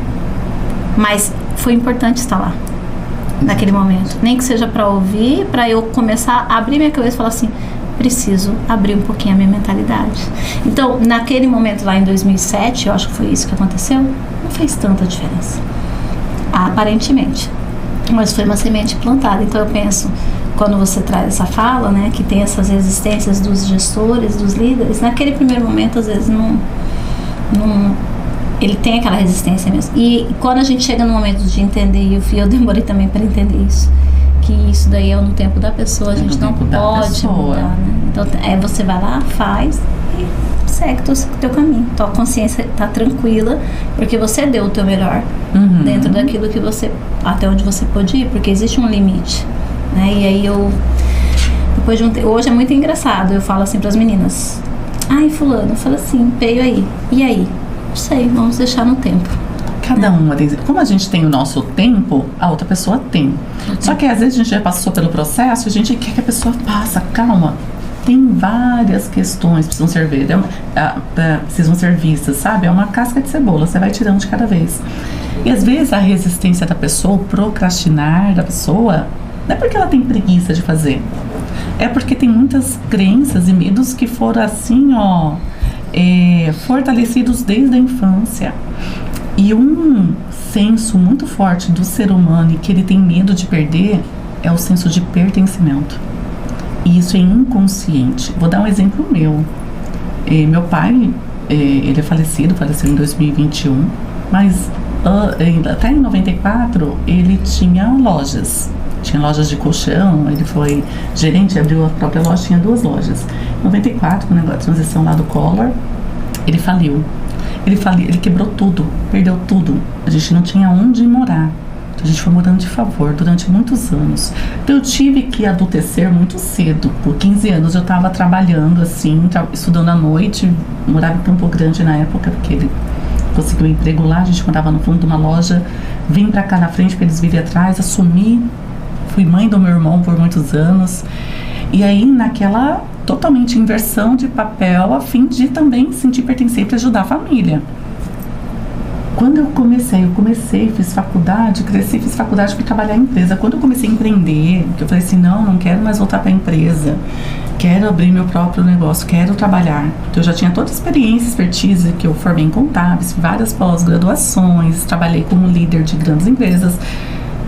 Mas foi importante estar lá, naquele momento. Nem que seja para ouvir, para eu começar a abrir minha cabeça e falar assim, preciso abrir um pouquinho a minha mentalidade. Então, naquele momento lá em 2007, eu acho que foi isso que aconteceu, não fez tanta diferença, aparentemente. Mas foi uma semente plantada. Então eu penso, quando você traz essa fala, né, que tem essas resistências dos gestores, dos líderes, naquele primeiro momento, às vezes, não ele tem aquela resistência mesmo. E quando a gente chega no momento de entender, e eu demorei também para entender isso, que isso daí é no tempo da pessoa, a gente não pode mudar, né? Então você vai lá, faz e segue o teu caminho. Tua consciência tá tranquila, porque você deu o teu melhor dentro daquilo que você, até onde você pôde ir, porque existe um limite, né? E aí depois de hoje é muito engraçado, eu falo assim para as meninas, ai fulano, fala assim, veio aí, e aí? Não sei, vamos deixar no tempo. Cada uma tem. Como a gente tem o nosso tempo, a outra pessoa tem. Só que às vezes a gente já passou pelo processo, a gente quer que a pessoa passe. Calma. Tem várias questões que precisam ser precisam ser vistas, sabe? É uma casca de cebola, você vai tirando de cada vez. E às vezes a resistência da pessoa, o procrastinar da pessoa, não é porque ela tem preguiça de fazer. É porque tem muitas crenças e medos que foram assim, fortalecidos desde a infância. E um senso muito forte do ser humano e que ele tem medo de perder é o senso de pertencimento. E isso é inconsciente. Vou dar um exemplo meu. Meu pai, ele é faleceu em 2021, mas até em 94 ele tinha lojas. Tinha lojas de colchão, ele foi gerente, abriu a própria loja, tinha 2 lojas. Em 94, com o negócio de transição lá do Collor, ele faliu. Ele quebrou tudo, perdeu tudo. A gente não tinha onde morar. Então a gente foi morando de favor durante muitos anos. Então eu tive que adultecer muito cedo. Por 15 anos eu estava trabalhando assim, estudando à noite. Morava em Campo Grande na época, porque ele conseguiu um emprego lá. A gente morava no fundo de uma loja. Vim pra cá na frente para eles virem atrás, assumi. Fui mãe do meu irmão por muitos anos. E aí naquela totalmente inversão de papel, a fim de também sentir pertencer para ajudar a família. Quando eu comecei, fiz faculdade, cresci, fiz faculdade para trabalhar em empresa. Quando eu comecei a empreender, que eu falei assim, não quero mais voltar para a empresa, quero abrir meu próprio negócio, quero trabalhar. Então eu já tinha toda a experiência, expertise, que eu formei em contábeis, várias pós-graduações, trabalhei como líder de grandes empresas.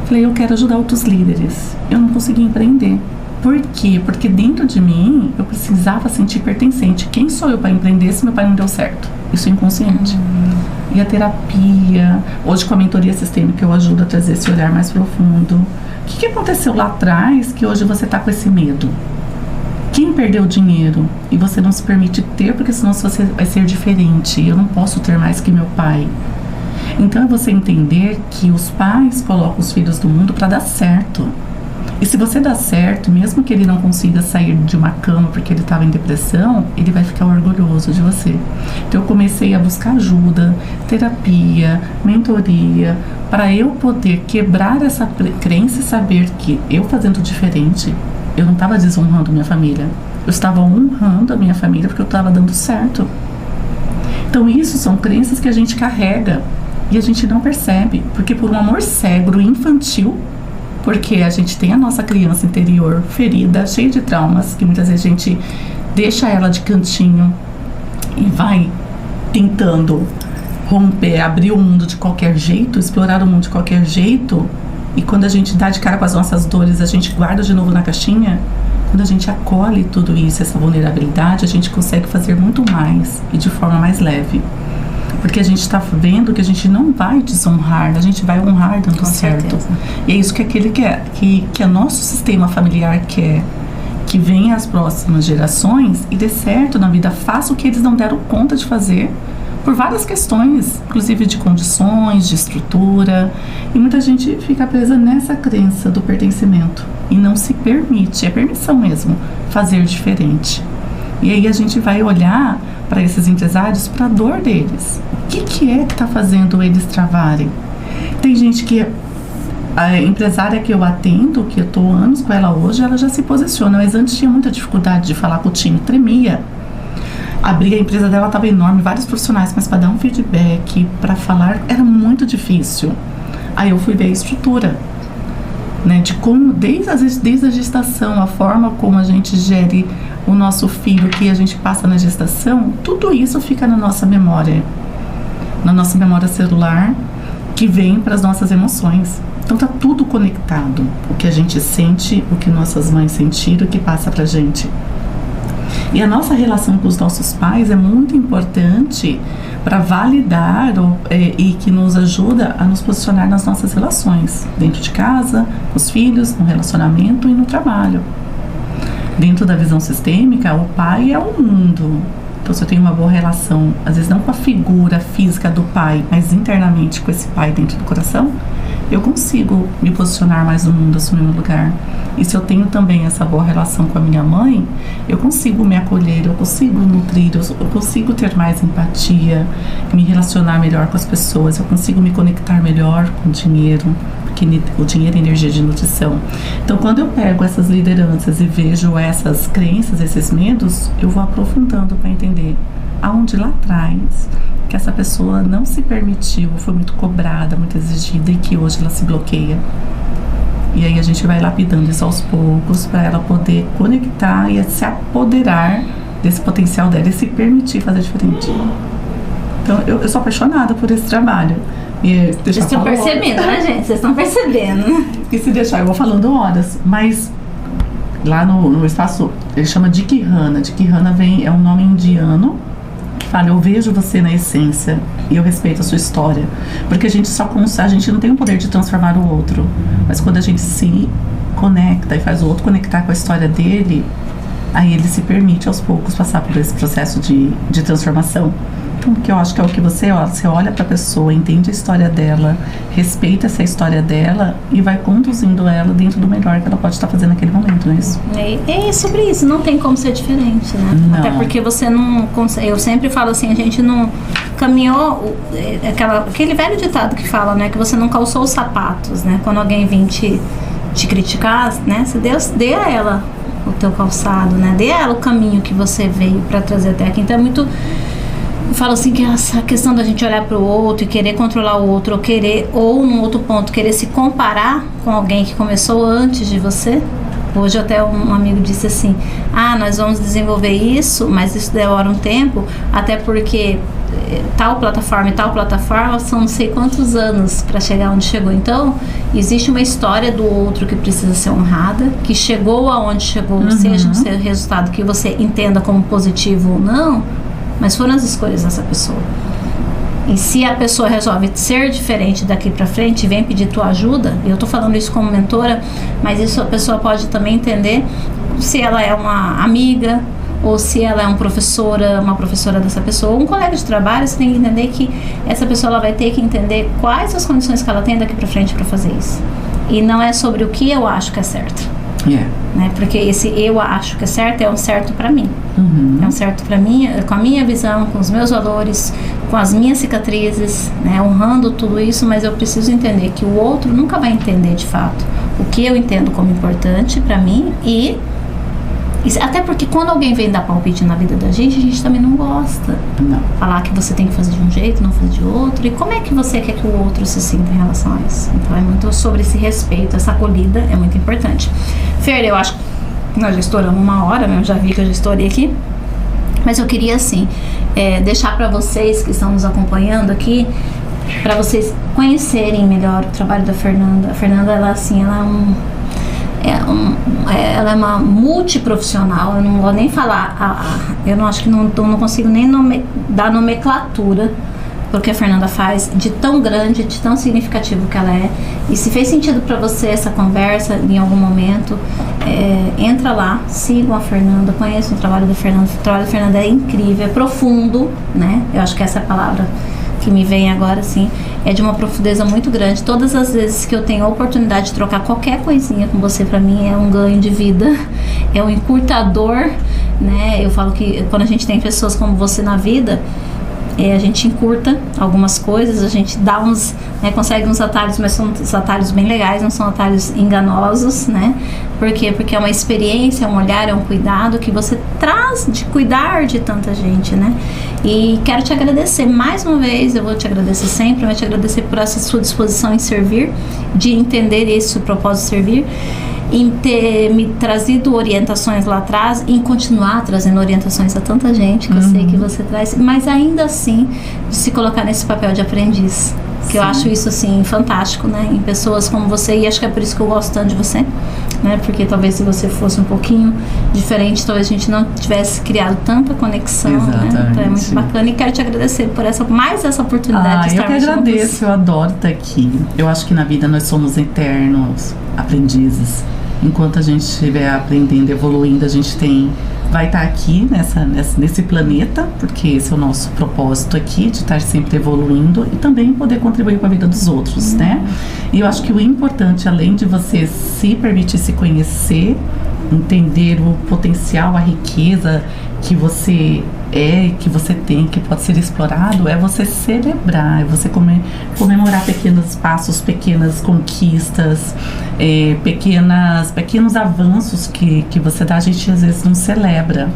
Falei, eu quero ajudar outros líderes. Eu não consegui empreender. Por quê? Porque dentro de mim eu precisava sentir pertencente. Quem sou eu para empreender se meu pai não deu certo? Isso é inconsciente. E a terapia, hoje com a mentoria sistêmica eu ajudo a trazer esse olhar mais profundo. O que aconteceu lá atrás que hoje você está com esse medo? Quem perdeu dinheiro e você não se permite ter, porque senão você vai ser diferente. Eu não posso ter mais que meu pai. Então é você entender que os pais colocam os filhos do mundo para dar certo. E se você dá certo, mesmo que ele não consiga sair de uma cama porque ele estava em depressão, ele vai ficar orgulhoso de você. Então eu comecei a buscar ajuda, terapia, mentoria, para eu poder quebrar essa crença e saber que eu fazendo diferente, eu não estava desonrando minha família. Eu estava honrando a minha família porque eu estava dando certo. Então isso são crenças que a gente carrega e a gente não percebe, porque por um amor cego, infantil, porque a gente tem a nossa criança interior ferida, cheia de traumas, que muitas vezes a gente deixa ela de cantinho e vai tentando romper, abrir o mundo de qualquer jeito, explorar o mundo de qualquer jeito, e quando a gente dá de cara com as nossas dores, a gente guarda de novo na caixinha. Quando a gente acolhe tudo isso, essa vulnerabilidade, a gente consegue fazer muito mais e de forma mais leve. Porque a gente está vendo que a gente não vai desonrar, a gente vai honrar dando certo. E é isso que aquele quer, que o nosso sistema familiar quer, que venha as próximas gerações e dê certo na vida, faça o que eles não deram conta de fazer, por várias questões, inclusive de condições, de estrutura. E muita gente fica presa nessa crença do pertencimento e não se permite, é permissão mesmo, fazer diferente. E aí a gente vai olhar para esses empresários, para a dor deles. O que é que está fazendo eles travarem? Tem gente que, a empresária que eu atendo, que eu estou anos com ela hoje, ela já se posiciona, mas antes tinha muita dificuldade de falar com o time, tremia. Abrir a empresa dela estava enorme, vários profissionais, mas para dar um feedback, para falar, era muito difícil. Aí eu fui ver a estrutura, né, de como, desde a gestação, a forma como a gente gere o nosso filho, que a gente passa na gestação, tudo isso fica na nossa memória celular, que vem para as nossas emoções. Então tá tudo conectado, o que a gente sente, o que nossas mães sentiram, o que passa pra gente. E a nossa relação com os nossos pais é muito importante para validar e que nos ajuda a nos posicionar nas nossas relações, dentro de casa, com os filhos, no relacionamento e no trabalho. Dentro da visão sistêmica, o pai é o mundo. Então, se eu tenho uma boa relação, às vezes não com a figura física do pai, mas internamente com esse pai dentro do coração, eu consigo me posicionar mais no mundo, assumir um lugar. E se eu tenho também essa boa relação com a minha mãe, eu consigo me acolher, eu consigo nutrir, eu consigo ter mais empatia, me relacionar melhor com as pessoas, eu consigo me conectar melhor com o dinheiro, porque o dinheiro é energia de nutrição. Então, quando eu pego essas lideranças e vejo essas crenças, esses medos, eu vou aprofundando para entender aonde lá atrás que essa pessoa não se permitiu, foi muito cobrada, muito exigida e que hoje ela se bloqueia. E aí a gente vai lapidando isso aos poucos para ela poder conectar e se apoderar desse potencial dela e se permitir fazer diferente. Então eu sou apaixonada por esse trabalho. Vocês estão percebendo, né, gente? Vocês estão percebendo. E se deixar, eu vou falando horas, mas lá no espaço, ele chama de Dikihana. Dikihana é um nome indiano. Fala, eu vejo você na essência e eu respeito a sua história. Porque a gente não tem o poder de transformar o outro. Mas quando a gente se conecta e faz o outro conectar com a história dele, aí ele se permite aos poucos passar por esse processo de transformação. Então, que eu acho que é o que você olha para a pessoa, entende a história dela, respeita essa história dela e vai conduzindo ela dentro do melhor que ela pode estar fazendo naquele momento, não é isso? É sobre isso, não tem como ser diferente, né? Não. Até porque você não consegue, eu sempre falo assim, a gente não caminhou, aquele velho ditado que fala, né, que você não calçou os sapatos, né? Quando alguém vem te criticar, né, você dê a ela o teu calçado, né? Dê a ela o caminho que você veio para trazer até aqui. Então é muito... Eu falo assim que essa questão da gente olhar para o outro e querer controlar o outro, ou num outro ponto, querer se comparar com alguém que começou antes de você. Hoje até um amigo disse assim, nós vamos desenvolver isso, mas isso demora um tempo, até porque tal plataforma e tal plataforma são não sei quantos anos para chegar onde chegou. Então, existe uma história do outro que precisa ser honrada, que chegou aonde chegou, seja um resultado que você entenda como positivo ou não, mas foram as escolhas dessa pessoa. E se a pessoa resolve ser diferente daqui para frente e vem pedir tua ajuda, eu tô falando isso como mentora, mas isso a pessoa pode também entender se ela é uma amiga, ou se ela é uma professora dessa pessoa, um colega de trabalho. Você tem que entender que essa pessoa ela vai ter que entender quais as condições que ela tem daqui para frente para fazer isso. E não é sobre o que eu acho que é certo. Né? Porque esse eu acho que é certo é um certo para mim. É um certo para mim, com a minha visão, com os meus valores, com as minhas cicatrizes, né? Honrando tudo isso, mas eu preciso entender que o outro nunca vai entender de fato o que eu entendo como importante para mim. E até porque quando alguém vem dar palpite na vida da gente também não gosta. Falar que você tem que fazer de um jeito, não fazer de outro. E como é que você quer que o outro se sinta em relação a isso? Então é muito sobre esse respeito, essa acolhida é muito importante. Fer, eu acho que nós já estouramos 1 hora, eu já vi que eu já estourei aqui. Mas eu queria assim, deixar para vocês que estão nos acompanhando aqui, para vocês conhecerem melhor o trabalho da Fernanda. A Fernanda, ela assim, ela é uma multiprofissional. Eu não vou nem falar, eu não acho que não consigo nem dar nomenclatura porque a Fernanda faz, de tão grande, de tão significativo que ela é. E se fez sentido para você essa conversa em algum momento, entra lá, sigam a Fernanda, conheçam o trabalho da Fernanda. O trabalho da Fernanda é incrível, é profundo, né? Eu acho que essa é a palavra que me vem agora, assim, é de uma profundeza muito grande. Todas as vezes que eu tenho a oportunidade de trocar qualquer coisinha com você, pra mim é um ganho de vida, é um encurtador, né? Eu falo que quando a gente tem pessoas como você na vida, a gente encurta algumas coisas, a gente dá uns, né, consegue uns atalhos, mas são uns atalhos bem legais, não são atalhos enganosos, né? Por quê? Porque é uma experiência, é um olhar, é um cuidado que você traz de cuidar de tanta gente, né? E quero te agradecer mais uma vez, eu vou te agradecer sempre, vou te agradecer por essa sua disposição em servir, de entender esse propósito de servir, em ter me trazido orientações lá atrás, em continuar trazendo orientações a tanta gente que eu sei que você traz, mas ainda assim de se colocar nesse papel de aprendiz, que eu acho isso assim fantástico, né, em pessoas como você. E acho que é por isso que eu gosto tanto de você, né, porque talvez se você fosse um pouquinho diferente, talvez a gente não tivesse criado tanta conexão. Exatamente. Né? Então é muito bacana e quero te agradecer por mais essa oportunidade de estar. Eu que agradeço, eu adoro estar aqui. Eu acho que na vida nós somos eternos aprendizes. Enquanto a gente estiver aprendendo, evoluindo, a gente vai estar aqui nesse planeta, porque esse é o nosso propósito aqui, de estar sempre evoluindo e também poder contribuir com a vida dos outros, né? E eu acho que o importante, além de você se permitir se conhecer, entender o potencial, a riqueza que você que você tem, que pode ser explorado, é você celebrar, é você comemorar pequenos passos, pequenas conquistas, pequenos avanços que você dá. A gente às vezes não celebra.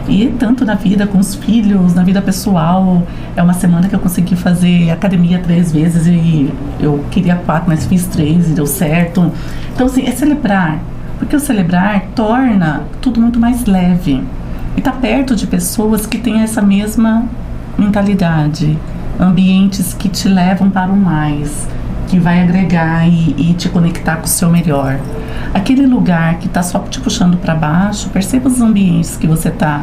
E tanto na vida com os filhos, na vida pessoal, é uma semana que eu consegui fazer academia 3 vezes e eu queria 4, mas fiz 3 e deu certo. Então assim, é celebrar, porque o celebrar torna tudo muito mais leve. E tá perto de pessoas que têm essa mesma mentalidade, ambientes que te levam para o mais, que vai agregar e te conectar com o seu melhor. Aquele lugar que tá só te puxando para baixo, perceba os ambientes que você tá.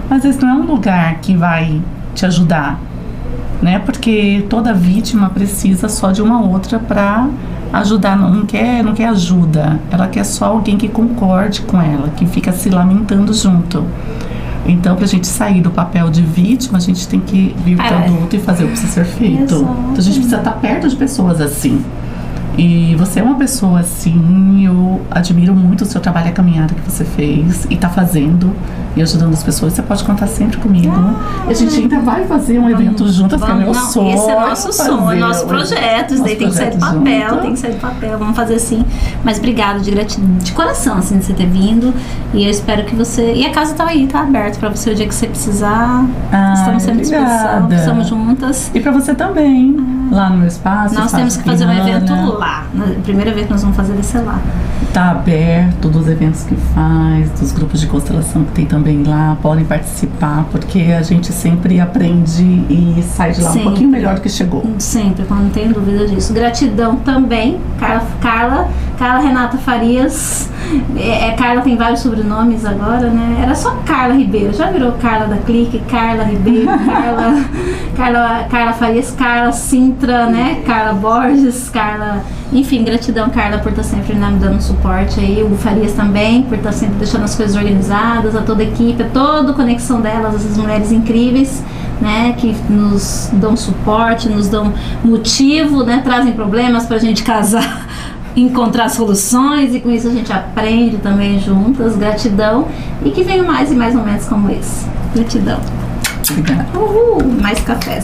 Mas às vezes não é um lugar que vai te ajudar, né? Porque toda vítima precisa só de uma outra para ajudar, não quer ajuda, ela quer só alguém que concorde com ela, que fica se lamentando junto. Então, pra gente sair do papel de vítima, a gente tem que vir pro adulto e fazer o que precisa ser feito. Então, a gente precisa estar perto de pessoas assim. E você é uma pessoa assim, eu admiro muito o seu trabalho, a caminhada que você fez e tá fazendo e ajudando as pessoas. Você pode contar sempre comigo. E a gente ainda vai fazer um evento juntas, que é meu sonho. Esse é nosso sonho, nosso projeto. Isso daí tem que sair do papel, tem que sair do papel. Vamos fazer assim. Mas obrigado de gratidão, de coração, assim, de você ter vindo. E eu espero que você... E a casa tá aí, tá aberta pra você o dia que você precisar. Estamos sempre à disposição, estamos juntas. E pra você também, lá no meu espaço. Nós temos que fazer um evento lá. A primeira vez que nós vamos fazer vai ser lá. Tá aberto dos eventos que faz, dos grupos de constelação que tem também também lá, podem participar, porque a gente sempre aprende e sai de lá um pouquinho melhor do que chegou. Sempre, não tenho dúvida disso. Gratidão também, Carla Renata Farias. Carla tem vários sobrenomes agora, né? Era só Carla Ribeiro, já virou Carla da Clique, Carla Ribeiro, Carla Farias, Carla Sintra, né? Carla Borges, Carla... Enfim, gratidão, Carla, por estar sempre me dando suporte aí. O Farias também, por estar sempre deixando as coisas organizadas, a toda a equipe, a toda a conexão delas, essas mulheres incríveis, né? Que nos dão suporte, nos dão motivo, né? Trazem problemas pra gente casar, encontrar soluções, e com isso a gente aprende também juntas. Gratidão, e que venham mais e mais momentos como esse. Gratidão. Obrigada. Mais cafés.